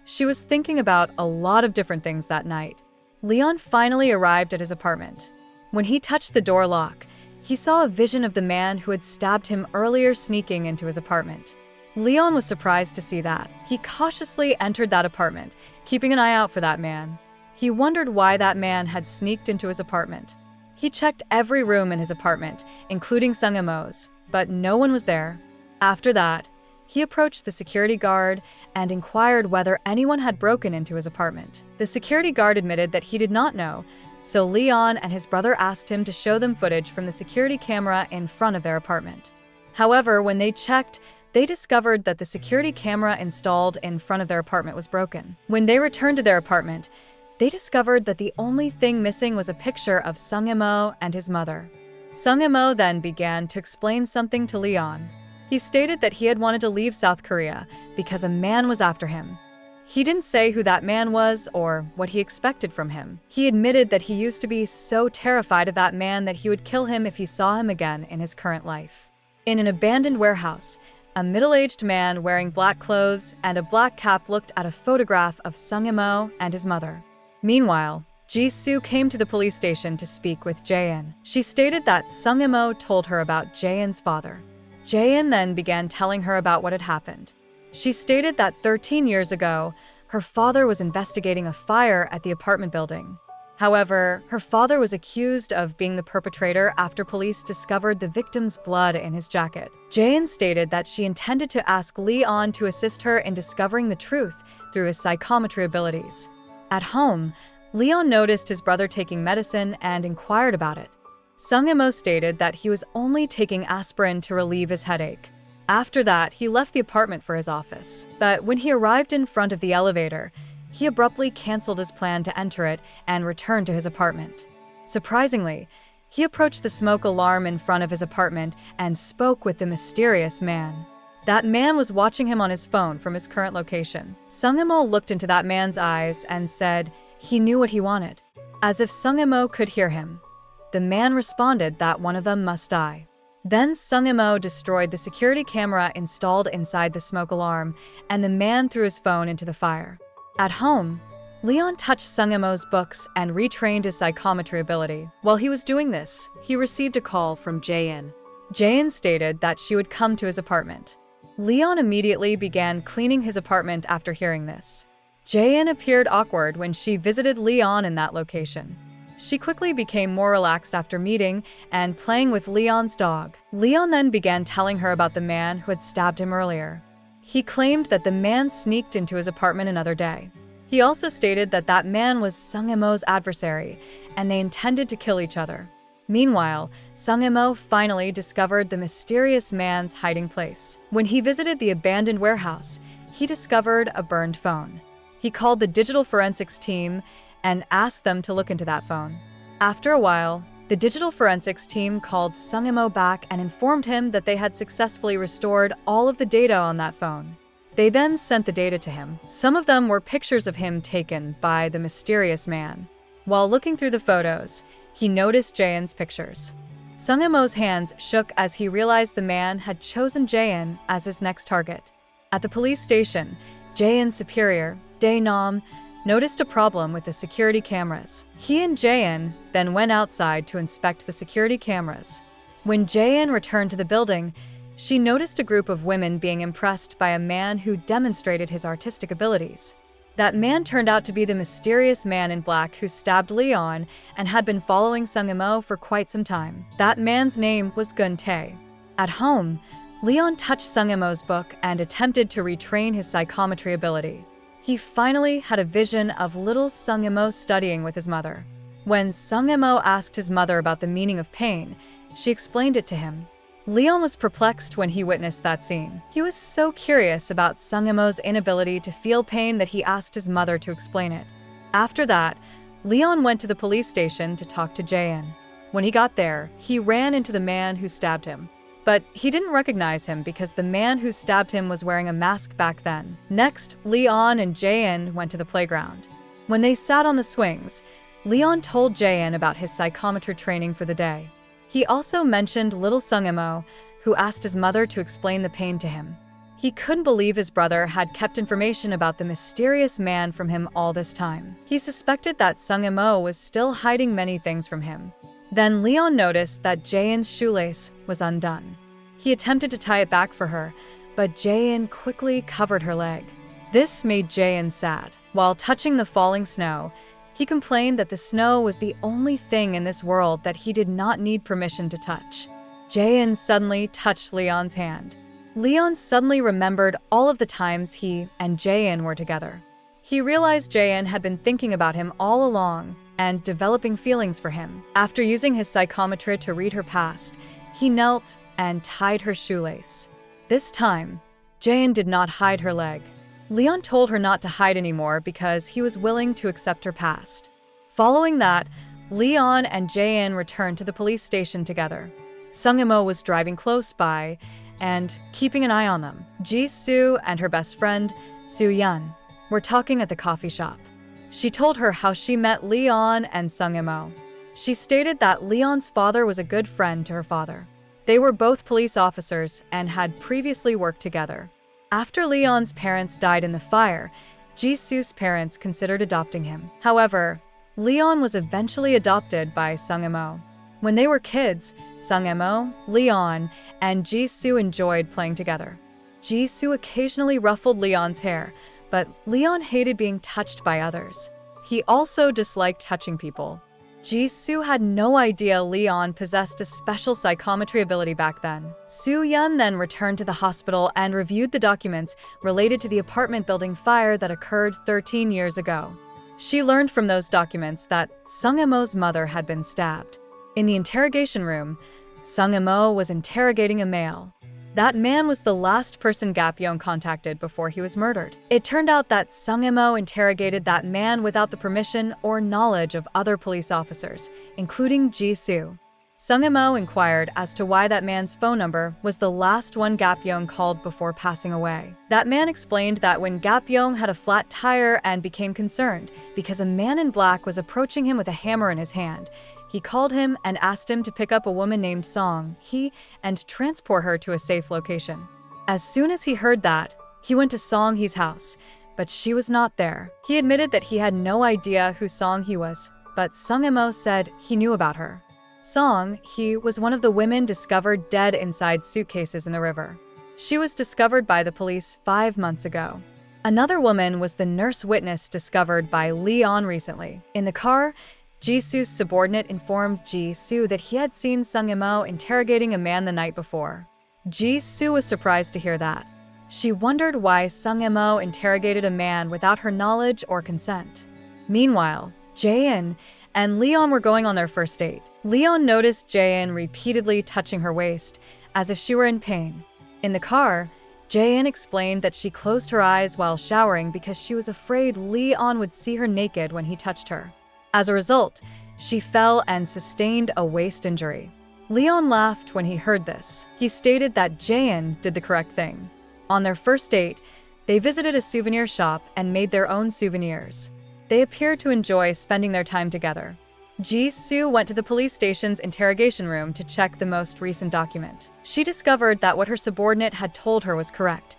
She was thinking about a lot of different things that night. Leon finally arrived at his apartment. When he touched the door lock, he saw a vision of the man who had stabbed him earlier sneaking into his apartment. Leon was surprised to see that. He cautiously entered that apartment, keeping an eye out for that man. He wondered why that man had sneaked into his apartment. He checked every room in his apartment, including Sung-Emo's, but no one was there. After that, he approached the security guard and inquired whether anyone had broken into his apartment. The security guard admitted that he did not know, so Leon and his brother asked him to show them footage from the security camera in front of their apartment. However, when they checked, they discovered that the security camera installed in front of their apartment was broken. When they returned to their apartment, they discovered that the only thing missing was a picture of Sung-Emo and his mother. Sung-Emo then began to explain something to Leon. He stated that he had wanted to leave South Korea because a man was after him. He didn't say who that man was or what he expected from him. He admitted that he used to be so terrified of that man that he would kill him if he saw him again in his current life. In an abandoned warehouse, a middle-aged man wearing black clothes and a black cap looked at a photograph of Sung-Emo and his mother. Meanwhile, Ji-soo came to the police station to speak with Jae-in. She stated that Sung-Emo told her about Jae-in's father. Jae-in then began telling her about what had happened. She stated that 13 years ago, her father was investigating a fire at the apartment building. However, her father was accused of being the perpetrator after police discovered the victim's blood in his jacket. Jae-in stated that she intended to ask Leon to assist her in discovering the truth through his psychometry abilities. At home, Leon noticed his brother taking medicine and inquired about it. Sung-Emo stated that he was only taking aspirin to relieve his headache. After that, he left the apartment for his office. But when he arrived in front of the elevator, he abruptly canceled his plan to enter it and returned to his apartment. Surprisingly, he approached the smoke alarm in front of his apartment and spoke with the mysterious man. That man was watching him on his phone from his current location. Sung-Emo looked into that man's eyes and said he knew what he wanted. As if Sung-Emo could hear him, the man responded that one of them must die. Then Sung-Emo destroyed the security camera installed inside the smoke alarm, and the man threw his phone into the fire. At home, Leon touched Sung-Emo's books and retrained his psychometry ability. While he was doing this, he received a call from Jae-in. Jae-in stated that she would come to his apartment. Leon immediately began cleaning his apartment after hearing this. Jae-in appeared awkward when she visited Leon in that location. She quickly became more relaxed after meeting and playing with Leon's dog. Leon then began telling her about the man who had stabbed him earlier. He claimed that the man sneaked into his apartment another day. He also stated that that man was Sung-Emo's adversary, and they intended to kill each other. Meanwhile, Sung-Emo finally discovered the mysterious man's hiding place. When he visited the abandoned warehouse, he discovered a burned phone. He called the digital forensics team and asked them to look into that phone. After a while, the digital forensics team called Sung-Emo back and informed him that they had successfully restored all of the data on that phone. They then sent the data to him. Some of them were pictures of him taken by the mysterious man. While looking through the photos, he noticed Jae-in's pictures. Sung-Emo's hands shook as he realized the man had chosen Jae-in as his next target. At the police station, Jae-in's superior, Dae-nam, noticed a problem with the security cameras. He and Jae-in then went outside to inspect the security cameras. When Jae-in returned to the building, she noticed a group of women being impressed by a man who demonstrated his artistic abilities. That man turned out to be the mysterious man in black who stabbed Leon and had been following Sung-Emo for quite some time. That man's name was Gun-tae. At home, Leon touched Sung-Emo's book and attempted to retrain his psychometry ability. He finally had a vision of little Sung-Emo studying with his mother. When Sung-Emo asked his mother about the meaning of pain, she explained it to him. Leon was perplexed when he witnessed that scene. He was so curious about Sung-Emo's inability to feel pain that he asked his mother to explain it. After that, Leon went to the police station to talk to Jae-in. When he got there, he ran into the man who stabbed him. But he didn't recognize him because the man who stabbed him was wearing a mask back then. Next, Leon and Jae-in went to the playground. When they sat on the swings, Leon told Jae-in about his psychometry training for the day. He also mentioned little Sung-Emo, who asked his mother to explain the pain to him. He couldn't believe his brother had kept information about the mysterious man from him all this time. He suspected that Sung-Emo was still hiding many things from him. Then Leon noticed that Jae-in's shoelace was undone. He attempted to tie it back for her, but Jaein quickly covered her leg. This made Jaein sad. While touching the falling snow, he complained that the snow was the only thing in this world that he did not need permission to touch. Jaein suddenly touched Leon's hand. Leon suddenly remembered all of the times he and Jaein were together. He realized Jaein had been thinking about him all along and developing feelings for him. After using his psychometer to read her past, he knelt and tied her shoelace. This time, Jaein did not hide her leg. Leon told her not to hide anymore because he was willing to accept her past. Following that, Leon and Jaein returned to the police station together. Sung-imo was driving close by and keeping an eye on them. Ji-soo and her best friend, Soo-yeon, were talking at the coffee shop. She told her how she met Leon and Sung-imo. She stated that Leon's father was a good friend to her father. They were both police officers and had previously worked together. After Leon's parents died in the fire, Ji-soo's parents considered adopting him. However, Leon was eventually adopted by Sung-imo. When they were kids, Sung-imo, Leon, and Ji-soo enjoyed playing together. Ji-soo occasionally ruffled Leon's hair, but Leon hated being touched by others. He also disliked touching people. Ji-soo had no idea Leon possessed a special psychometry ability back then. Soo-yeon then returned to the hospital and reviewed the documents related to the apartment building fire that occurred 13 years ago. She learned from those documents that Sung-imo's mother had been stabbed. In the interrogation room, Sung-imo was interrogating a male. That man was the last person Gap-yeong contacted before he was murdered. It turned out that Sung-imo interrogated that man without the permission or knowledge of other police officers, including Ji-soo. Sung-imo inquired as to why that man's phone number was the last one Gap-yeong called before passing away. That man explained that when Gap-yeong had a flat tire and became concerned because a man in black was approaching him with a hammer in his hand, he called him and asked him to pick up a woman named Song and transport her to a safe location. As soon as he heard that, he went to Song-he's house, but she was not there. He admitted that he had no idea who Song-he was, but Sung-imo said he knew about her. Song-he was one of the women discovered dead inside suitcases in the river. She was discovered by the police 5 months ago. Another woman was the nurse witness discovered by Leon recently. In the car, Ji-soo's subordinate informed Ji-soo that he had seen Sung-imo interrogating a man the night before. Ji-soo was surprised to hear that. She wondered why Sung-imo interrogated a man without her knowledge or consent. Meanwhile, Jaein and Leon were going on their first date. Leon noticed Jaein repeatedly touching her waist, as if she were in pain. In the car, Jaein explained that she closed her eyes while showering because she was afraid Leon would see her naked when he touched her. As a result, she fell and sustained a waist injury. Leon laughed when he heard this. He stated that Jaein did the correct thing. On their first date, they visited a souvenir shop and made their own souvenirs. They appeared to enjoy spending their time together. Ji-soo went to the police station's interrogation room to check the most recent document. She discovered that what her subordinate had told her was correct.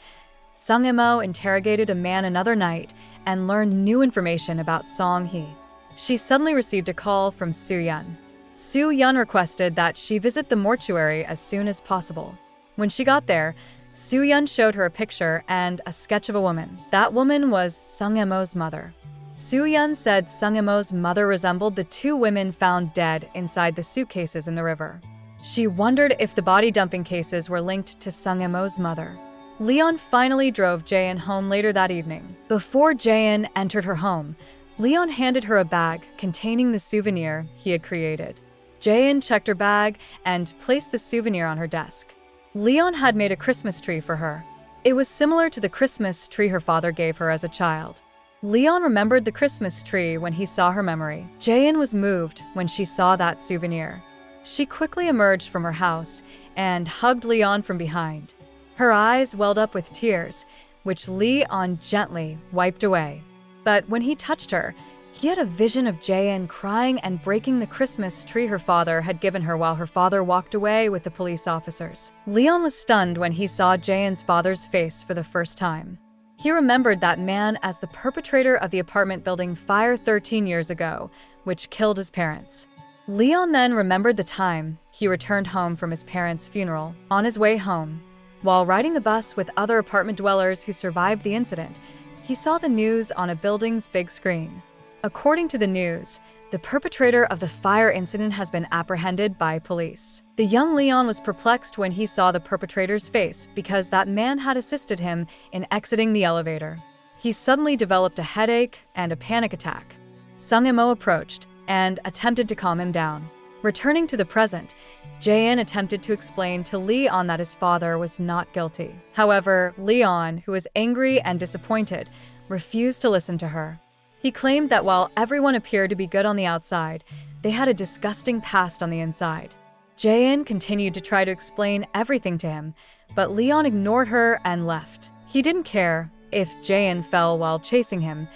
Sung-imo interrogated a man another night and learned new information about Song-he. She suddenly received a call from Soo-yeon. Soo-yeon requested that she visit the mortuary as soon as possible. When she got there, Soo-yeon showed her a picture and a sketch of a woman. That woman was Sung-imo's mother. Soo-yeon said Sung-imo's mother resembled the 2 women found dead inside the suitcases in the river. She wondered if the body dumping cases were linked to Sung-imo's mother. Leon finally drove Jaein home later that evening. Before Jaein entered her home, Leon handed her a bag containing the souvenir he had created. Jaein checked her bag and placed the souvenir on her desk. Leon had made a Christmas tree for her. It was similar to the Christmas tree her father gave her as a child. Leon remembered the Christmas tree when he saw her memory. Jaein was moved when she saw that souvenir. She quickly emerged from her house and hugged Leon from behind. Her eyes welled up with tears, which Leon gently wiped away. But when he touched her, he had a vision of Jaein crying and breaking the Christmas tree her father had given her while her father walked away with the police officers. Leon was stunned when he saw Jaein's father's face for the first time. He remembered that man as the perpetrator of the apartment building fire 13 years ago, which killed his parents. Leon then remembered the time he returned home from his parents' funeral. On his way home, While riding the bus with other apartment dwellers who survived the incident, he saw the news on a building's big screen. According to the news, the perpetrator of the fire incident has been apprehended by police. The young Leon was perplexed when he saw the perpetrator's face because that man had assisted him in exiting the elevator. He suddenly developed a headache and a panic attack. Sung-mo approached and attempted to calm him down. Returning to the present, Jae-in attempted to explain to Leon that his father was not guilty. However, Leon, who was angry and disappointed, refused to listen to her. He claimed that while everyone appeared to be good on the outside, they had a disgusting past on the inside. Jae-in continued to try to explain everything to him, but Leon ignored her and left. He didn't care if Jae-in fell while chasing him,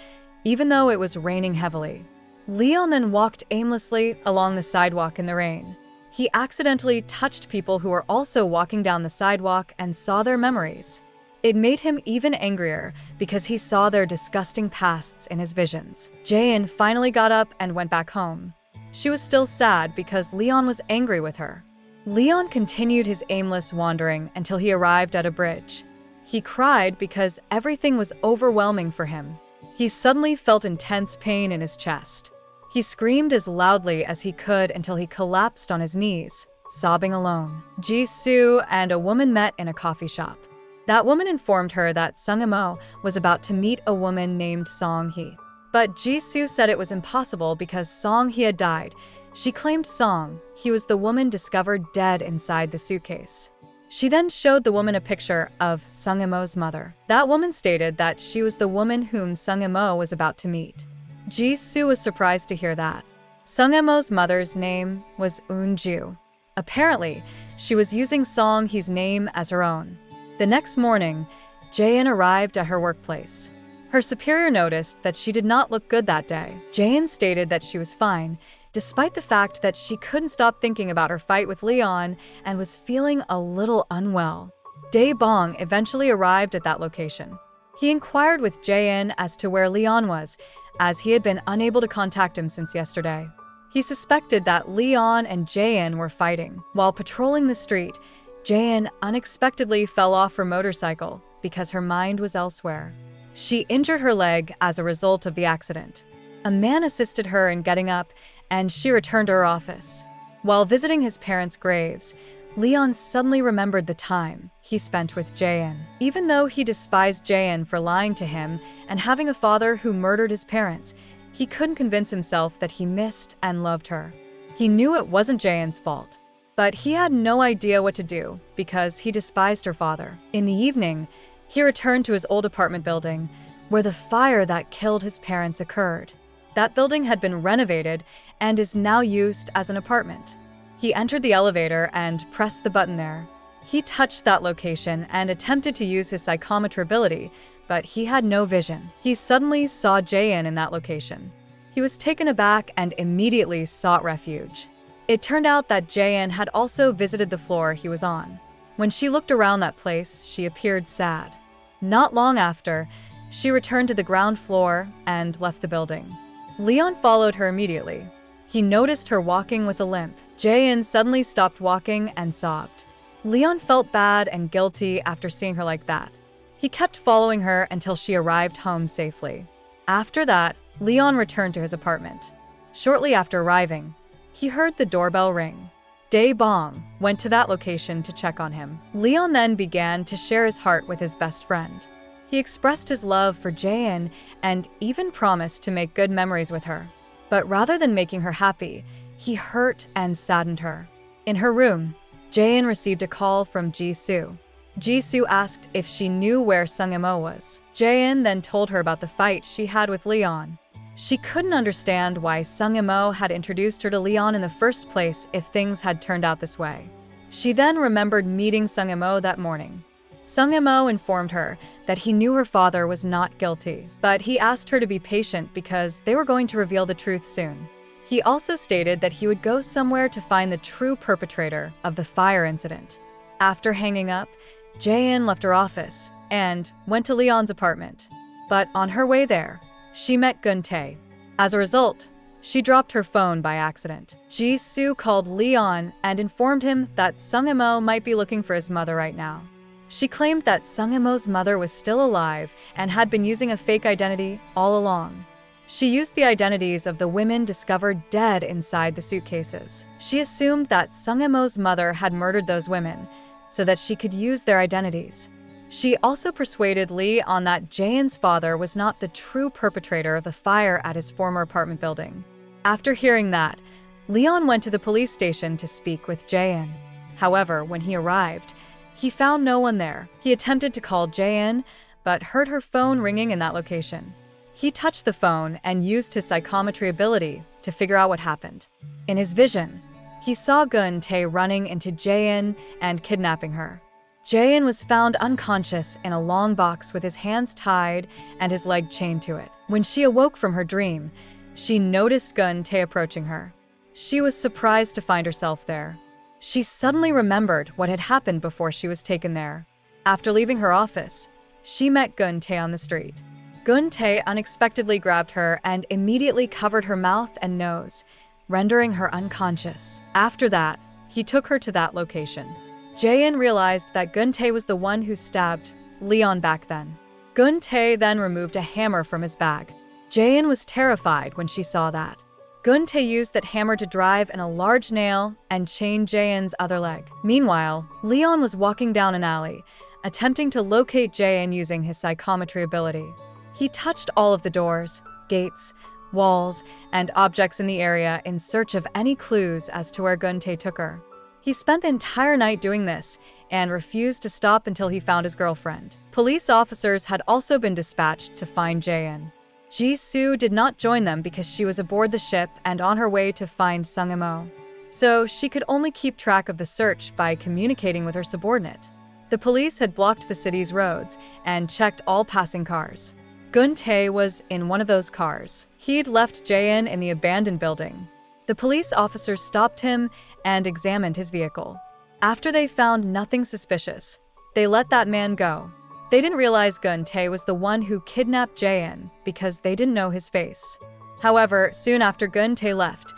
even though it was raining heavily. Leon then walked aimlessly along the sidewalk in the rain. He accidentally touched people who were also walking down the sidewalk and saw their memories. It made him even angrier because he saw their disgusting pasts in his visions. Jae-in finally got up and went back home. She was still sad because Leon was angry with her. Leon continued his aimless wandering until he arrived at a bridge. He cried because everything was overwhelming for him. He suddenly felt intense pain in his chest. He screamed as loudly as he could until he collapsed on his knees, sobbing alone. Ji-soo and a woman met in a coffee shop. That woman informed her that Sung-mo was about to meet a woman named Song-hee. But Ji-soo said it was impossible because Song-hee had died. She claimed Song-hee was the woman discovered dead inside the suitcase. She then showed the woman a picture of Sung-mo's mother. That woman stated that she was the woman whom Sung-mo was about to meet. Ji-soo was surprised to hear that. Sung-mo's mother's name was Eun-ju. Apparently, she was using Song-hee's name as her own. The next morning, Jae-in arrived at her workplace. Her superior noticed that she did not look good that day. Jae-in stated that she was fine, despite the fact that she couldn't stop thinking about her fight with Leon and was feeling a little unwell. Dae-bong eventually arrived at that location. He inquired with Jae-in as to where Leon was, as he had been unable to contact him since yesterday. He suspected that Leon and Jae-in were fighting. While patrolling the street, Jae-in unexpectedly fell off her motorcycle because her mind was elsewhere. She injured her leg as a result of the accident. A man assisted her in getting up, and she returned to her office. While visiting his parents' graves, Leon suddenly remembered the time he spent with Jae-in. Even though he despised Jae-in for lying to him and having a father who murdered his parents, he couldn't convince himself that he missed and loved her. He knew it wasn't Jae-in's fault, but he had no idea what to do because he despised her father. In the evening, he returned to his old apartment building where the fire that killed his parents occurred. That building had been renovated and is now used as an apartment. He entered the elevator and pressed the button there. He touched that location and attempted to use his psychometry ability, but he had no vision. He suddenly saw Jae-in in that location. He was taken aback and immediately sought refuge. It turned out that Jae-in had also visited the floor he was on. When she looked around that place, she appeared sad. Not long after, she returned to the ground floor and left the building. Leon followed her immediately. He noticed her walking with a limp. Jae-in suddenly stopped walking and sobbed. Leon felt bad and guilty after seeing her like that. He kept following her until she arrived home safely. After that, Leon returned to his apartment. Shortly after arriving, he heard the doorbell ring. Dae-bong went to that location to check on him. Leon then began to share his heart with his best friend. He expressed his love for Jae-in and even promised to make good memories with her. But rather than making her happy, he hurt and saddened her. In her room, Jae-in received a call from Ji-soo. Ji-soo asked if she knew where Sung-mo was. Jae-in then told her about the fight she had with Leon. She couldn't understand why Sung-mo had introduced her to Leon in the first place if things had turned out this way. She then remembered meeting Sung-mo that morning. Sung-mo informed her that he knew her father was not guilty, but he asked her to be patient because they were going to reveal the truth soon. He also stated that he would go somewhere to find the true perpetrator of the fire incident. After hanging up, Jae-in left her office and went to Leon's apartment. But on her way there, she met Gun-tae. As a result, she dropped her phone by accident. Ji-soo called Leon and informed him that Sung-mo might be looking for his mother right now. She claimed that Sung-emo's mother was still alive and had been using a fake identity all along. She used the identities of the women discovered dead inside the suitcases. She assumed that Sung-emo's mother had murdered those women so that she could use their identities. She also persuaded Lee on that Jaehyun's father was not the true perpetrator of the fire at his former apartment building. After hearing that, Leon went to the police station to speak with Jaehyun. However, when he arrived, he found no one there. He attempted to call Jaehyun, but heard her phone ringing in that location. He touched the phone and used his psychometry ability to figure out what happened. In his vision, he saw Gun-tae running into Jaehyun and kidnapping her. Jaehyun was found unconscious in a long box with his hands tied and his leg chained to it. When she awoke from her dream, she noticed Gun-tae approaching her. She was surprised to find herself there. She suddenly remembered what had happened before she was taken there. After leaving her office, she met Gun-tae on the street. Gun-tae unexpectedly grabbed her and immediately covered her mouth and nose, rendering her unconscious. After that, he took her to that location. Jaehyun realized that Gun-tae was the one who stabbed Leon back then. Gun-tae then removed a hammer from his bag. Jaehyun was terrified when she saw that. Gun-tae used that hammer to drive in a large nail and chain Jaehyun's other leg. Meanwhile, Leon was walking down an alley, attempting to locate Jaehyun using his psychometry ability. He touched all of the doors, gates, walls, and objects in the area in search of any clues as to where Gun-tae took her. He spent the entire night doing this and refused to stop until he found his girlfriend. Police officers had also been dispatched to find Jaehyun. Ji-soo did not join them because she was aboard the ship and on her way to find Sung-emo. So she could only keep track of the search by communicating with her subordinate. The police had blocked the city's roads and checked all passing cars. Gun-tae was in one of those cars. He'd left Jaehyun in the abandoned building. The police officers stopped him and examined his vehicle. After they found nothing suspicious, they let that man go. They didn't realize Gun-tae was the one who kidnapped Jaehyun because they didn't know his face. However, soon after Gun-tae left,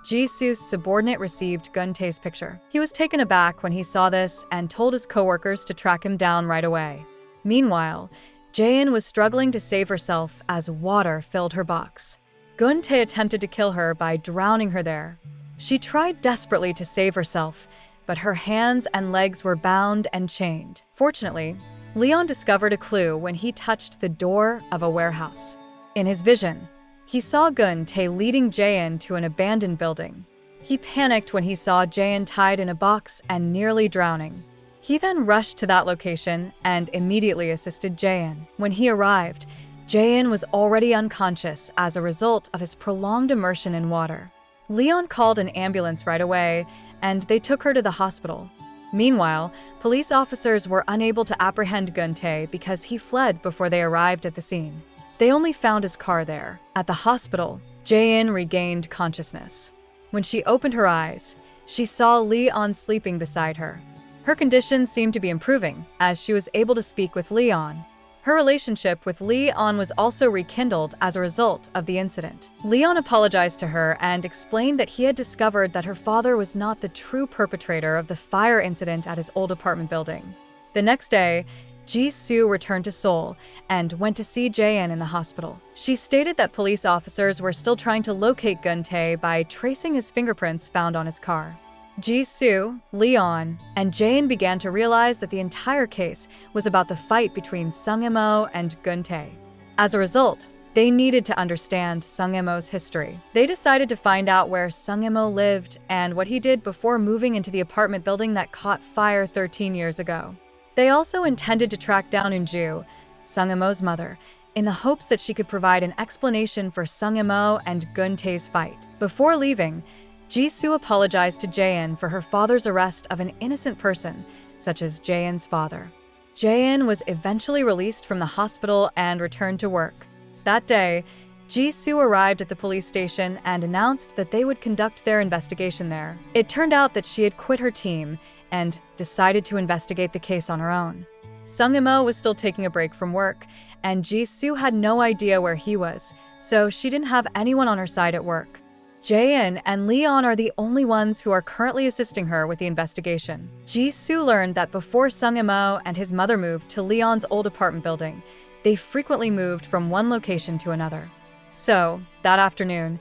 Ji-soo's subordinate received Gun-tae's picture. He was taken aback when he saw this and told his coworkers to track him down right away. Meanwhile, Jaehyun was struggling to save herself as water filled her box. Gun-tae attempted to kill her by drowning her there. She tried desperately to save herself, but her hands and legs were bound and chained. Fortunately, Leon discovered a clue when he touched the door of a warehouse. In his vision, he saw Gun-tae leading Jaehyun to an abandoned building. He panicked when he saw Jaehyun tied in a box and nearly drowning. He then rushed to that location and immediately assisted Jaehyun. When he arrived, Jaehyun was already unconscious as a result of his prolonged immersion in water. Leon called an ambulance right away, and they took her to the hospital. Meanwhile, police officers were unable to apprehend Gun-tae because he fled before they arrived at the scene. They only found his car there. At the hospital, Jaehyun regained consciousness. When she opened her eyes, she saw Leon sleeping beside her. Her condition seemed to be improving as she was able to speak with Leon. Her relationship with Leon was also rekindled as a result of the incident. Leon apologized to her and explained that he had discovered that her father was not the true perpetrator of the fire incident at his old apartment building. The next day, Ji-soo returned to Seoul and went to see Jaehyun in the hospital. She stated that police officers were still trying to locate Gun-tae by tracing his fingerprints found on his car. Ji-soo, Leon, and Jaehyun began to realize that the entire case was about the fight between Sung-emo and Gun-tae. As a result, they needed to understand Sung-emo's history. They decided to find out where Sung-emo lived and what he did before moving into the apartment building that caught fire 13 years ago. They also intended to track down Eunju, Sung-emo's mother, in the hopes that she could provide an explanation for Sung-emo and Gun-tae's fight. Before leaving, Ji-soo apologized to Jaehyun for her father's arrest of an innocent person, such as Jaehyun's father. Jaehyun was eventually released from the hospital and returned to work. That day, Ji-soo arrived at the police station and announced that they would conduct their investigation there. It turned out that she had quit her team and decided to investigate the case on her own. Sung-emo was still taking a break from work, and Ji-soo had no idea where he was, so she didn't have anyone on her side at work. Jaein and Leon are the only ones who are currently assisting her with the investigation. Ji-soo learned that before Sung Yim-oh and his mother moved to Leon's old apartment building, they frequently moved from one location to another. So, that afternoon,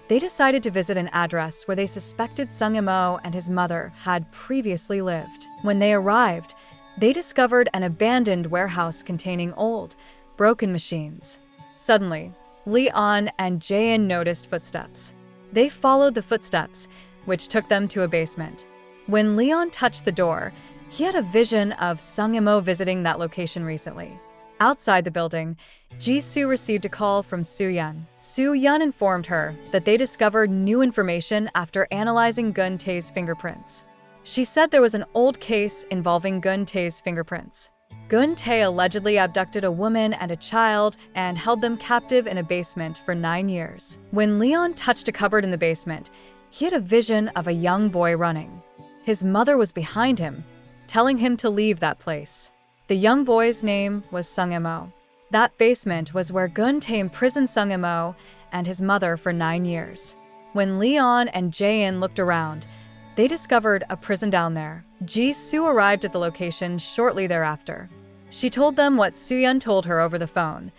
they decided to visit an address where they suspected Sung Yim-oh and his mother had previously lived. When they arrived, they discovered an abandoned warehouse containing old, broken machines. Suddenly, Leon and Jaein noticed footsteps. They followed the footsteps, which took them to a basement. When Leon touched the door, he had a vision of Sung Yim-oh visiting that location recently. Outside the building, Ji-soo received a call from Soo-yeon. Soo-yeon informed her that they discovered new information after analyzing Gun Tae's fingerprints. She said there was an old case involving Gun Tae's fingerprints. Gun Tae allegedly abducted a woman and a child and held them captive in a basement for 9 years. When Leon touched a cupboard in the basement, he had a vision of a young boy running. His mother was behind him, telling him to leave that place. The young boy's name was Sung Yim-oh. That basement was where Gun Tae imprisoned Sung Yim-oh and his mother for 9 years. When Leon and Jaein looked around, they discovered a prison down there. Ji-soo arrived at the location shortly thereafter. She told them what Soo-yeon told her over the phone.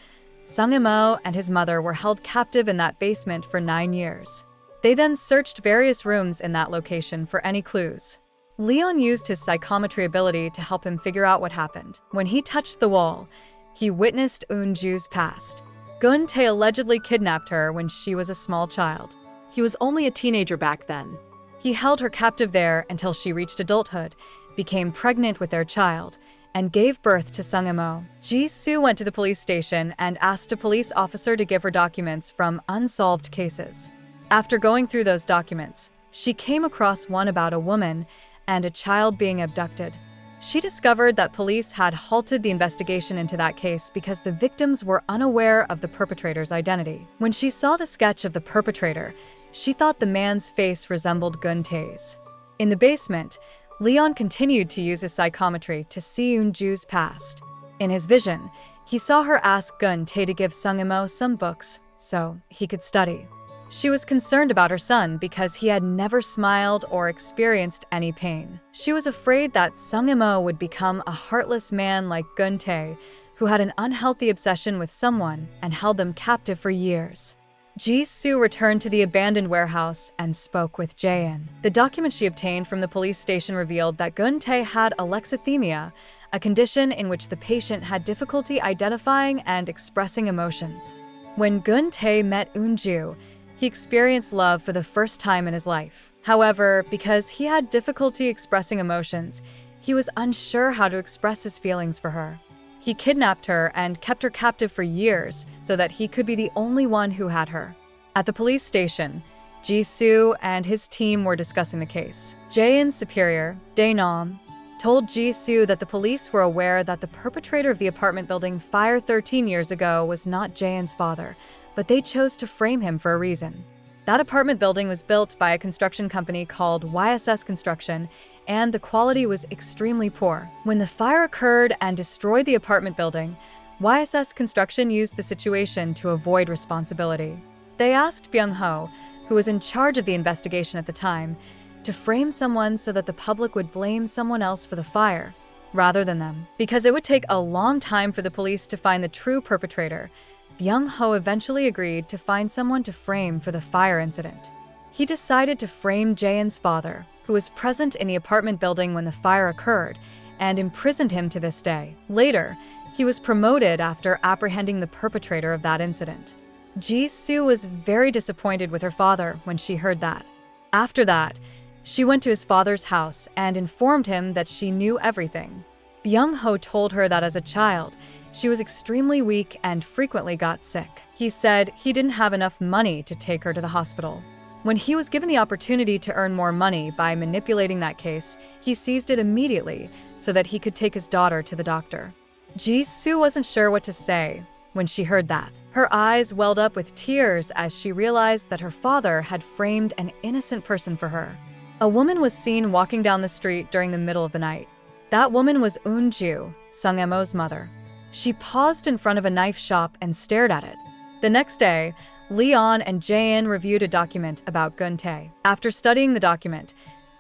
Sung Yim-oh and his mother were held captive in that basement for 9 years. They then searched various rooms in that location for any clues. Leon used his psychometry ability to help him figure out what happened. When he touched the wall, he witnessed Eun-ju's past. Gun Tae allegedly kidnapped her when she was a small child. He was only a teenager back then. He held her captive there until she reached adulthood, became pregnant with their child, and gave birth to Sung Yim-oh. Ji-soo went to the police station and asked a police officer to give her documents from unsolved cases. After going through those documents, she came across one about a woman and a child being abducted. She discovered that police had halted the investigation into that case because the victims were unaware of the perpetrator's identity. When she saw the sketch of the perpetrator, she thought the man's face resembled Gun Tae's. In the basement, Leon continued to use his psychometry to see Eun-ju's past. In his vision, he saw her ask Gun Tae to give Sung Yim-oh some books so he could study. She was concerned about her son because he had never smiled or experienced any pain. She was afraid that Sung Yim-oh would become a heartless man like Gun Tae, who had an unhealthy obsession with someone and held them captive for years. Ji-soo returned to the abandoned warehouse and spoke with Jaein. The document she obtained from the police station revealed that Gun Tae had alexithymia, a condition in which the patient had difficulty identifying and expressing emotions. When Gun Tae met Eun-ju, he experienced love for the first time in his life. However, because he had difficulty expressing emotions, he was unsure how to express his feelings for her. He kidnapped her and kept her captive for years so that he could be the only one who had her. At the police station, Ji-soo and his team were discussing the case. Jaein's superior, Dae-nam, told Ji-soo that the police were aware that the perpetrator of the apartment building fire 13 years ago was not Jaein's father, but they chose to frame him for a reason. That apartment building was built by a construction company called YSS Construction, and the quality was extremely poor. When the fire occurred and destroyed the apartment building, YSS Construction used the situation to avoid responsibility. They asked Byung-ho, who was in charge of the investigation at the time, to frame someone so that the public would blame someone else for the fire, rather than them. Because it would take a long time for the police to find the true perpetrator, Byung-ho eventually agreed to find someone to frame for the fire incident. He decided to frame Jaein's father, who was present in the apartment building when the fire occurred, and imprisoned him to this day. Later, he was promoted after apprehending the perpetrator of that incident. Ji-soo was very disappointed with her father when she heard that. After that, she went to his father's house and informed him that she knew everything. Byung-ho told her that as a child, she was extremely weak and frequently got sick. He said he didn't have enough money to take her to the hospital. When he was given the opportunity to earn more money by manipulating that case, he seized it immediately so that he could take his daughter to the doctor. Ji-soo wasn't sure what to say when she heard that. Her eyes welled up with tears as she realized that her father had framed an innocent person for her. A woman was seen walking down the street during the middle of the night. That woman was Eun-ju, Sung Yim-oh's mother. She paused in front of a knife shop and stared at it. The next day, Leon and Jae-in reviewed a document about Gun-tae. After studying the document,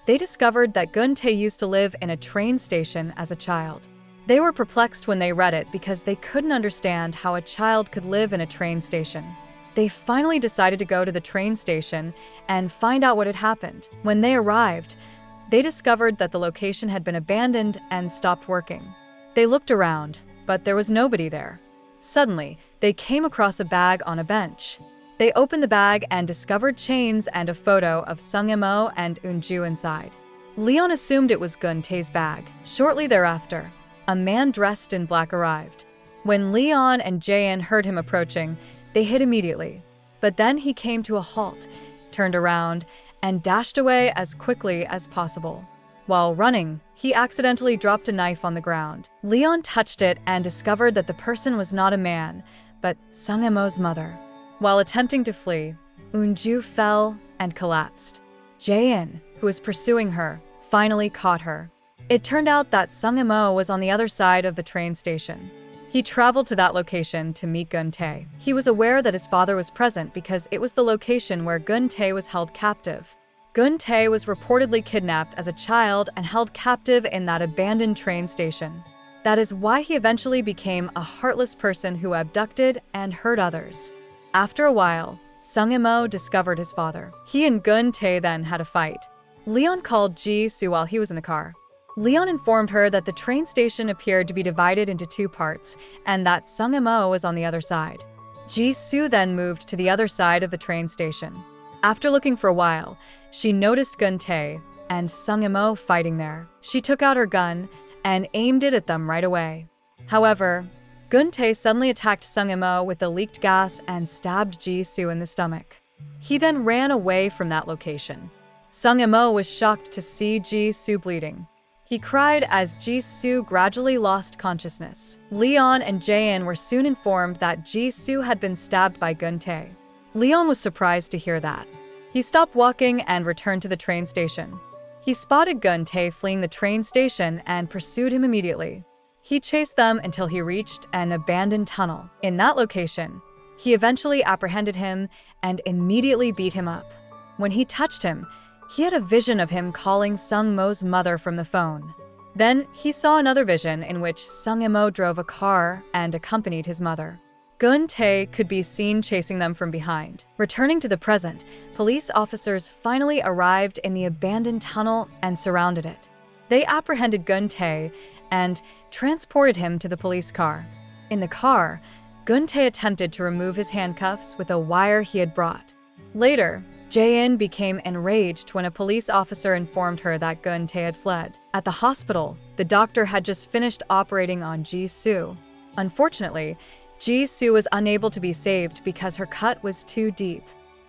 they discovered that Gun-tae used to live in a train station as a child. They were perplexed when they read it because they couldn't understand how a child could live in a train station. They finally decided to go to the train station and find out what had happened. When they arrived, they discovered that the location had been abandoned and stopped working. They looked around, but there was nobody there. Suddenly, they came across a bag on a bench. They opened the bag and discovered chains and a photo of Sung-mo and Eun-ju inside. Leon assumed it was Gun-tae's bag. Shortly thereafter, a man dressed in black arrived. When Leon and Jae-in heard him approaching, they hid immediately. But then he came to a halt, turned around, and dashed away as quickly as possible. While running, he accidentally dropped a knife on the ground. Leon touched it and discovered that the person was not a man, but Sung-mo's mother. While attempting to flee, Eun-ju fell and collapsed. Jae-in, who was pursuing her, finally caught her. It turned out that Sung-mo was on the other side of the train station. He traveled to that location to meet Gun-tae. He was aware that his father was present because it was the location where Gun-tae was held captive. Gun-tae was reportedly kidnapped as a child and held captive in that abandoned train station. That is why he eventually became a heartless person who abducted and hurt others. After a while, Sung-mo discovered his father. He and Gun-tae then had a fight. Leon called Ji-soo while he was in the car. Leon informed her that the train station appeared to be divided into two parts and that Sung-mo was on the other side. Ji-soo then moved to the other side of the train station. After looking for a while, she noticed Gun-tae and Sung-mo fighting there. She took out her gun and aimed it at them right away. However, Gun-tae suddenly attacked Sung-mo with the leaked gas and stabbed Ji-soo in the stomach. He then ran away from that location. Sung-mo was shocked to see Ji-soo bleeding. He cried as Ji-soo gradually lost consciousness. Leon and Jae-in were soon informed that Ji-soo had been stabbed by Gun-tae. Leon was surprised to hear that. He stopped walking and returned to the train station. He spotted Gun-tae fleeing the train station and pursued him immediately. He chased them until he reached an abandoned tunnel. In that location, he eventually apprehended him and immediately beat him up. When he touched him, he had a vision of him calling Sung-mo's mother from the phone. Then he saw another vision in which Sung-mo drove a car and accompanied his mother. Gun-tae could be seen chasing them from behind. Returning to the present, police officers finally arrived in the abandoned tunnel and surrounded it. They apprehended Gun-tae and transported him to the police car. In the car, Gun-tae attempted to remove his handcuffs with a wire he had brought. Later, Jae-in became enraged when a police officer informed her that Gun-tae had fled. At the hospital, the doctor had just finished operating on Ji-soo. Unfortunately, Ji-soo was unable to be saved because her cut was too deep.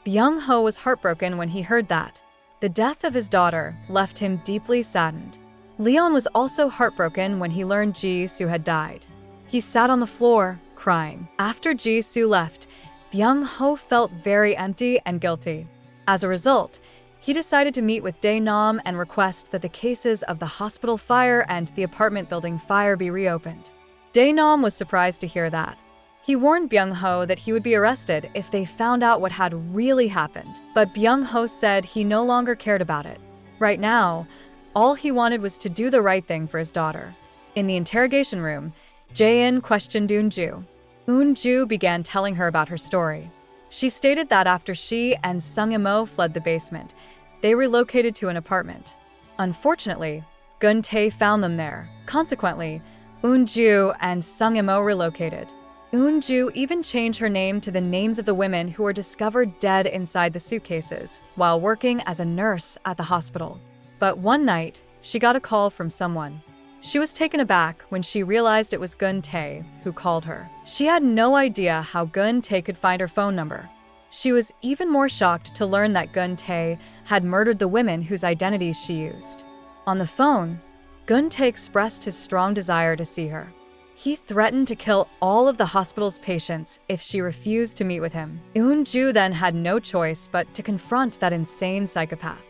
Byung-ho was heartbroken when he heard that. The death of his daughter left him deeply saddened. Leon was also heartbroken when he learned Ji-soo had died. He sat on the floor, crying. After Ji-soo left, Byung-ho felt very empty and guilty. As a result, he decided to meet with Dae-nam and request that the cases of the hospital fire and the apartment building fire be reopened. Dae-nam was surprised to hear that. He warned Byung-ho that he would be arrested if they found out what had really happened, but Byung-ho said he no longer cared about it. Right now, all he wanted was to do the right thing for his daughter. In the interrogation room, Jae-in questioned Eun-ju. Eun-ju began telling her about her story. She stated that after she and Sung-mo fled the basement, they relocated to an apartment. Unfortunately, Gun-tae found them there. Consequently, Eun-ju and Sung-mo relocated. Eun-ju even changed her name to the names of the women who were discovered dead inside the suitcases while working as a nurse at the hospital. But one night, she got a call from someone. She was taken aback when she realized it was Gun-tae who called her. She had no idea how Gun-tae could find her phone number. She was even more shocked to learn that Gun-tae had murdered the women whose identities she used. On the phone, Gun-tae expressed his strong desire to see her. He threatened to kill all of the hospital's patients if she refused to meet with him. Eun-ju then had no choice but to confront that insane psychopath.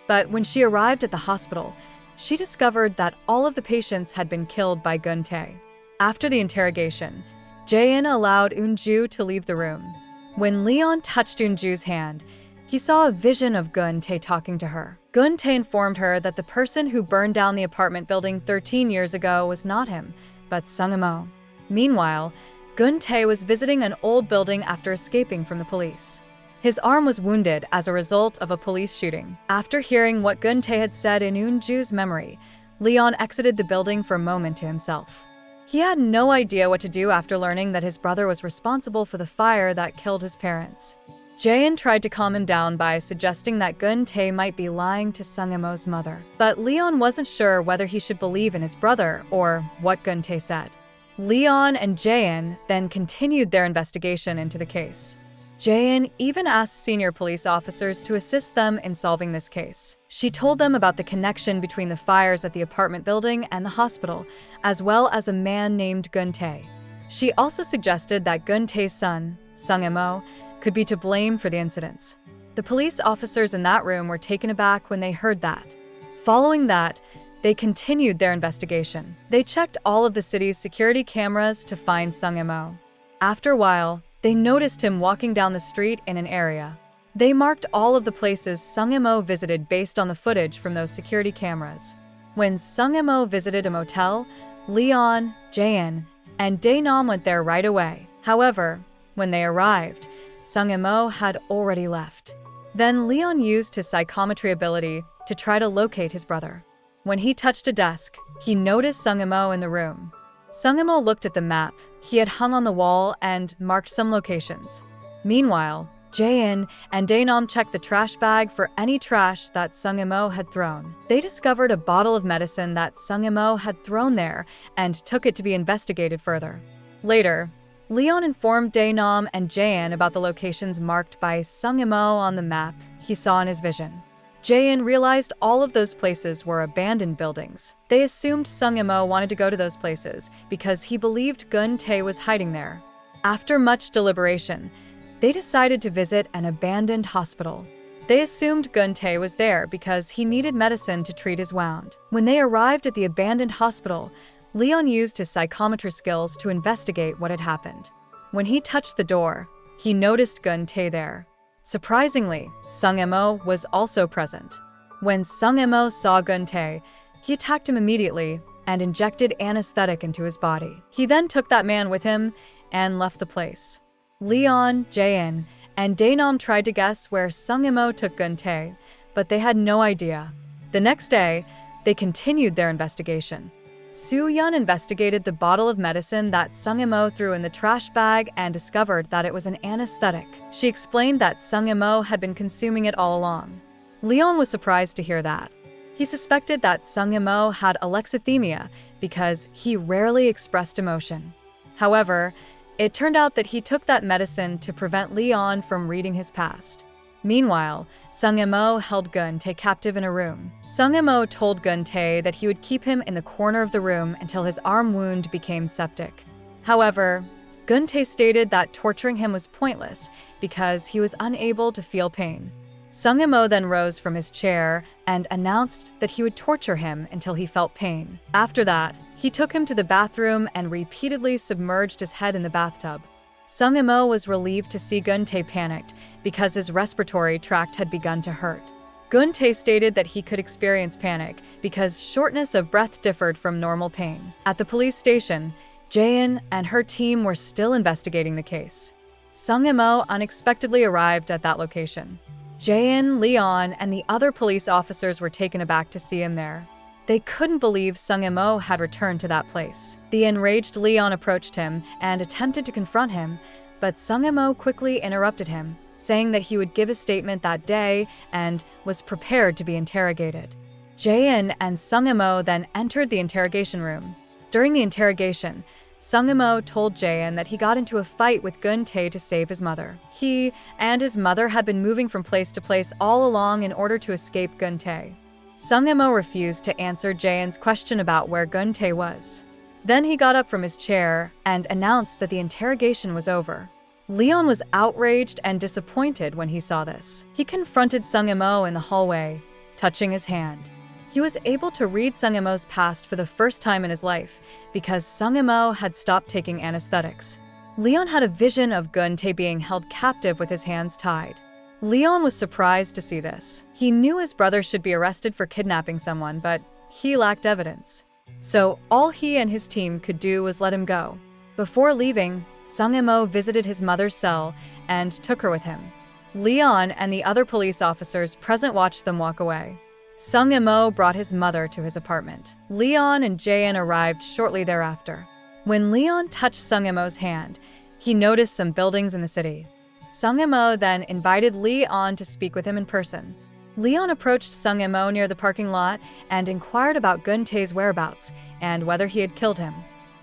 But when she arrived at the hospital, she discovered that all of the patients had been killed by Gun-tae. After the interrogation, Jae-in allowed Eun-ju to leave the room. When Leon touched Eunju's hand, he saw a vision of Gun-tae talking to her. Gun-tae informed her that the person who burned down the apartment building 13 years ago was not him, but Sung-mo. Meanwhile, Gun-tae was visiting an old building after escaping from the police. His arm was wounded as a result of a police shooting. After hearing what Gun-tae had said in Eunju's memory, Leon exited the building for a moment to himself. He had no idea what to do after learning that his brother was responsible for the fire that killed his parents. Jae-in tried to calm him down by suggesting that Gun-tae might be lying to Sung-mo's mother. But Leon wasn't sure whether he should believe in his brother or what Gun-tae said. Leon and Jae-in then continued their investigation into the case. Jae-in even asked senior police officers to assist them in solving this case. She told them about the connection between the fires at the apartment building and the hospital, as well as a man named Gun-tae. She also suggested that Gun-tae's son, Sung-mo, could be to blame for the incidents. The police officers in that room were taken aback when they heard that. Following that, they continued their investigation. They checked all of the city's security cameras to find Sung-mo. After a while, they noticed him walking down the street in an area. They marked all of the places Sung-mo visited based on the footage from those security cameras. When Sung-mo visited a motel, Leon, Jae-in, and Dae-nam went there right away. However, when they arrived, Sung-mo had already left. Then Leon used his psychometry ability to try to locate his brother. When he touched a desk, he noticed Sung-mo in the room. Sung-mo looked at the map he had hung on the wall and marked some locations. Meanwhile, Jae-in and Dae-nam checked the trash bag for any trash that Sung-mo had thrown. They discovered a bottle of medicine that Sung-mo had thrown there and took it to be investigated further. Later, Leon informed Dae-nam and Jae-in about the locations marked by Sung-mo on the map he saw in his vision. Jae-in realized all of those places were abandoned buildings. They assumed Sung-mo wanted to go to those places because he believed Gun-tae was hiding there. After much deliberation, they decided to visit an abandoned hospital. They assumed Gun-tae was there because he needed medicine to treat his wound. When they arrived at the abandoned hospital, Leon used his psychometry skills to investigate what had happened. When he touched the door, he noticed Gun-tae there. Surprisingly, Sung-mo was also present. When Sung-mo saw Gun-tae, he attacked him immediately and injected anesthetic into his body. He then took that man with him and left the place. Leon, Jae-in, and Dae-nam tried to guess where Sung-mo took Gun-tae, but they had no idea. The next day, they continued their investigation. Soo-yeon investigated the bottle of medicine that Sung-mo threw in the trash bag and discovered that it was an anesthetic. She explained that Sung-mo had been consuming it all along. Leon was surprised to hear that. He suspected that Sung-mo had alexithymia because he rarely expressed emotion. However, it turned out that he took that medicine to prevent Leon from reading his past. Meanwhile, Sung-mo held Gun-tae captive in a room. Sung-mo told Gun-tae that he would keep him in the corner of the room until his arm wound became septic. However, Gun-tae stated that torturing him was pointless because he was unable to feel pain. Sung-mo then rose from his chair and announced that he would torture him until he felt pain. After that, he took him to the bathroom and repeatedly submerged his head in the bathtub. Sung-mo was relieved to see Gun-tae panicked because his respiratory tract had begun to hurt. Gun-tae stated that he could experience panic because shortness of breath differed from normal pain. At the police station, Jae-in and her team were still investigating the case. Sung-mo unexpectedly arrived at that location. Jae-in, Leon, and the other police officers were taken aback to see him there. They couldn't believe Sung-mo had returned to that place. The enraged Leon approached him and attempted to confront him, but Sung-mo quickly interrupted him, saying that he would give a statement that day and was prepared to be interrogated. Jae-in and Sung-mo then entered the interrogation room. During the interrogation, Sung-mo told Jae-in that he got into a fight with Gun-tae to save his mother. He and his mother had been moving from place to place all along in order to escape Gun-tae. Sung-mo refused to answer Jae-in's question about where Gun-tae was. Then he got up from his chair and announced that the interrogation was over. Leon was outraged and disappointed when he saw this. He confronted Sung-mo in the hallway, touching his hand. He was able to read Sung-mo's past for the first time in his life because Sung-mo had stopped taking anesthetics. Leon had a vision of Gun-tae being held captive with his hands tied. Leon was surprised to see this. He knew his brother should be arrested for kidnapping someone, but he lacked evidence. So all he and his team could do was let him go. Before leaving, Sung-mo visited his mother's cell and took her with him. Leon and the other police officers present watched them walk away. Sung-mo brought his mother to his apartment. Leon and Jae-in arrived shortly thereafter. When Leon touched Sung-mo's hand, he noticed some buildings in the city. Sung-mo then invited Lee on to speak with him in person. Leon approached Sung-mo near the parking lot and inquired about Gun-tae's whereabouts and whether he had killed him.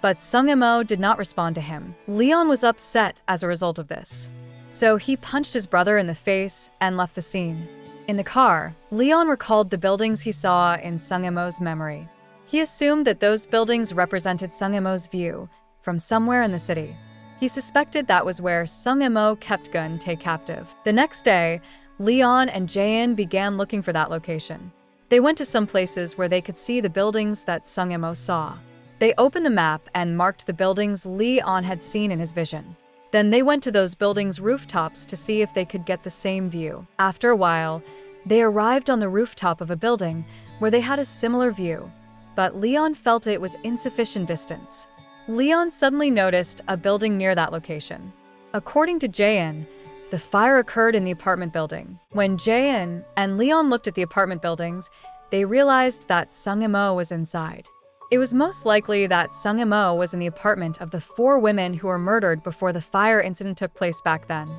But Sung-mo did not respond to him. Leon was upset as a result of this. So he punched his brother in the face and left the scene. In the car, Leon recalled the buildings he saw in Sung-mo's memory. He assumed that those buildings represented Sung-mo's view from somewhere in the city. He suspected that was where Sung-mo kept Gun-tae captive. The next day, Leon and Jae-in began looking for that location. They went to some places where they could see the buildings that Sung-mo saw. They opened the map and marked the buildings Leon had seen in his vision. Then they went to those buildings' rooftops to see if they could get the same view. After a while, they arrived on the rooftop of a building where they had a similar view, but Leon felt it was insufficient distance. Leon suddenly noticed a building near that location. According to Jae-in, the fire occurred in the apartment building. When Jae-in and Leon looked at the apartment buildings, they realized that Sung-mo was inside. It was most likely that Sung-mo was in the apartment of the 4 women who were murdered before the fire incident took place back then.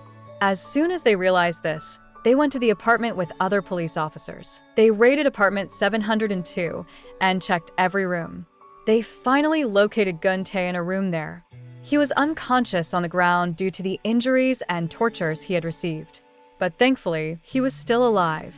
As soon as they realized this, they went to the apartment with other police officers. They raided apartment 702 and checked every room. They finally located Gun-tae in a room there. He was unconscious on the ground due to the injuries and tortures he had received. But thankfully, he was still alive.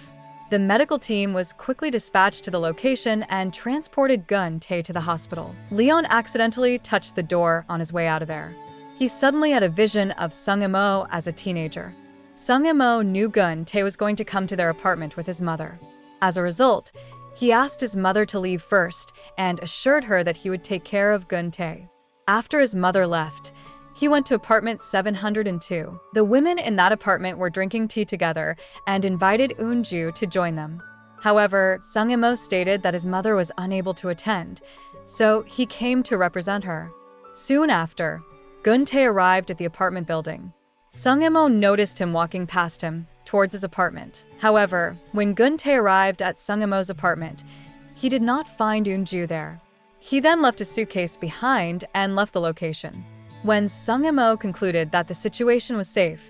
The medical team was quickly dispatched to the location and transported Gun-tae to the hospital. Leon accidentally touched the door on his way out of there. He suddenly had a vision of Sung-mo as a teenager. Sung-mo knew Gun-tae was going to come to their apartment with his mother. As a result, he asked his mother to leave first and assured her that he would take care of Gun-tae. After his mother left, he went to apartment 702. The women in that apartment were drinking tea together and invited Eun-ju to join them. However, Sung-mo stated that his mother was unable to attend, so he came to represent her. Soon after, Gun-tae arrived at the apartment building. Sung-mo noticed him walking past him towards his apartment. However, when Gun-tae arrived at Sung-mo's apartment, he did not find Eun-ju there. He then left his suitcase behind and left the location. When Sung-mo concluded that the situation was safe,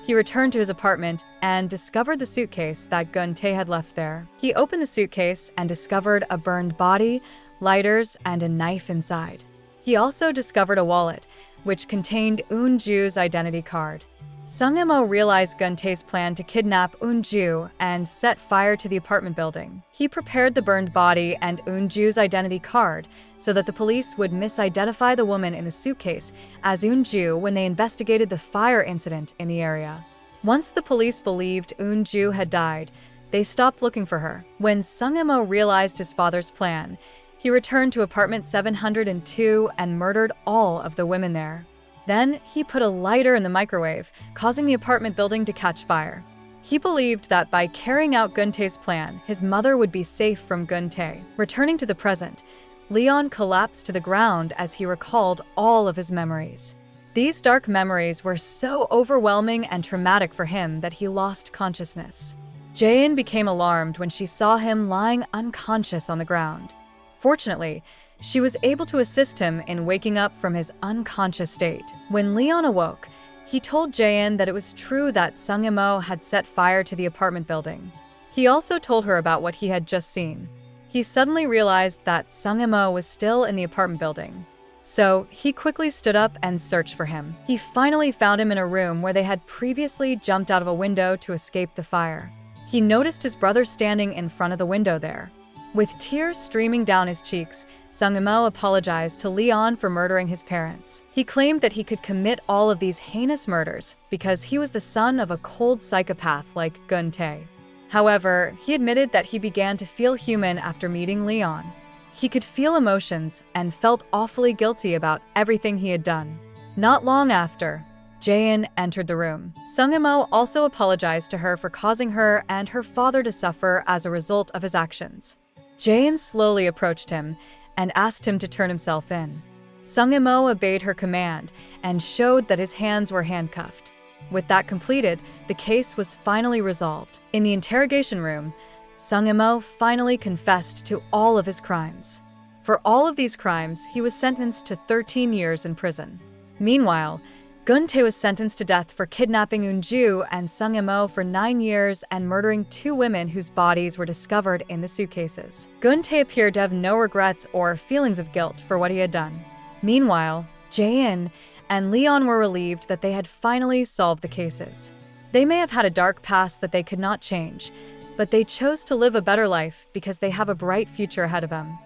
he returned to his apartment and discovered the suitcase that Gun-tae had left there. He opened the suitcase and discovered a burned body, lighters, and a knife inside. He also discovered a wallet, which contained Eun-ju's identity card. Sung-mo realized Gun-tae's plan to kidnap Eun-ju and set fire to the apartment building. He prepared the burned body and Eun-ju's identity card so that the police would misidentify the woman in the suitcase as Eun-ju when they investigated the fire incident in the area. Once the police believed Eun-ju had died, they stopped looking for her. When Sung-mo realized his father's plan, he returned to apartment 702 and murdered all of the women there. Then, he put a lighter in the microwave, causing the apartment building to catch fire. He believed that by carrying out Gun-tae's plan, his mother would be safe from Gun-tae. Returning to the present, Leon collapsed to the ground as he recalled all of his memories. These dark memories were so overwhelming and traumatic for him that he lost consciousness. Jae-in became alarmed when she saw him lying unconscious on the ground. Fortunately, she was able to assist him in waking up from his unconscious state. When Leon awoke, he told Jae-in that it was true that Sung-mo had set fire to the apartment building. He also told her about what he had just seen. He suddenly realized that Sung-mo was still in the apartment building. So, he quickly stood up and searched for him. He finally found him in a room where they had previously jumped out of a window to escape the fire. He noticed his brother standing in front of the window there. With tears streaming down his cheeks, Sung-mo apologized to Leon for murdering his parents. He claimed that he could commit all of these heinous murders because he was the son of a cold psychopath like Gun-tae. However, he admitted that he began to feel human after meeting Leon. He could feel emotions and felt awfully guilty about everything he had done. Not long after, Jae-in entered the room. Sung-mo also apologized to her for causing her and her father to suffer as a result of his actions. Jae-in slowly approached him and asked him to turn himself in. Sung-mo obeyed her command and showed that his hands were handcuffed. With that completed, the case was finally resolved. In the interrogation room, Sung-mo finally confessed to all of his crimes. For all of these crimes, he was sentenced to 13 years in prison. Meanwhile, Gun-tae was sentenced to death for kidnapping Eun-ju and Sung-mo for 9 years and murdering 2 women whose bodies were discovered in the suitcases. Gun-tae appeared to have no regrets or feelings of guilt for what he had done. Meanwhile, Jae-in and Leon were relieved that they had finally solved the cases. They may have had a dark past that they could not change, but they chose to live a better life because they have a bright future ahead of them.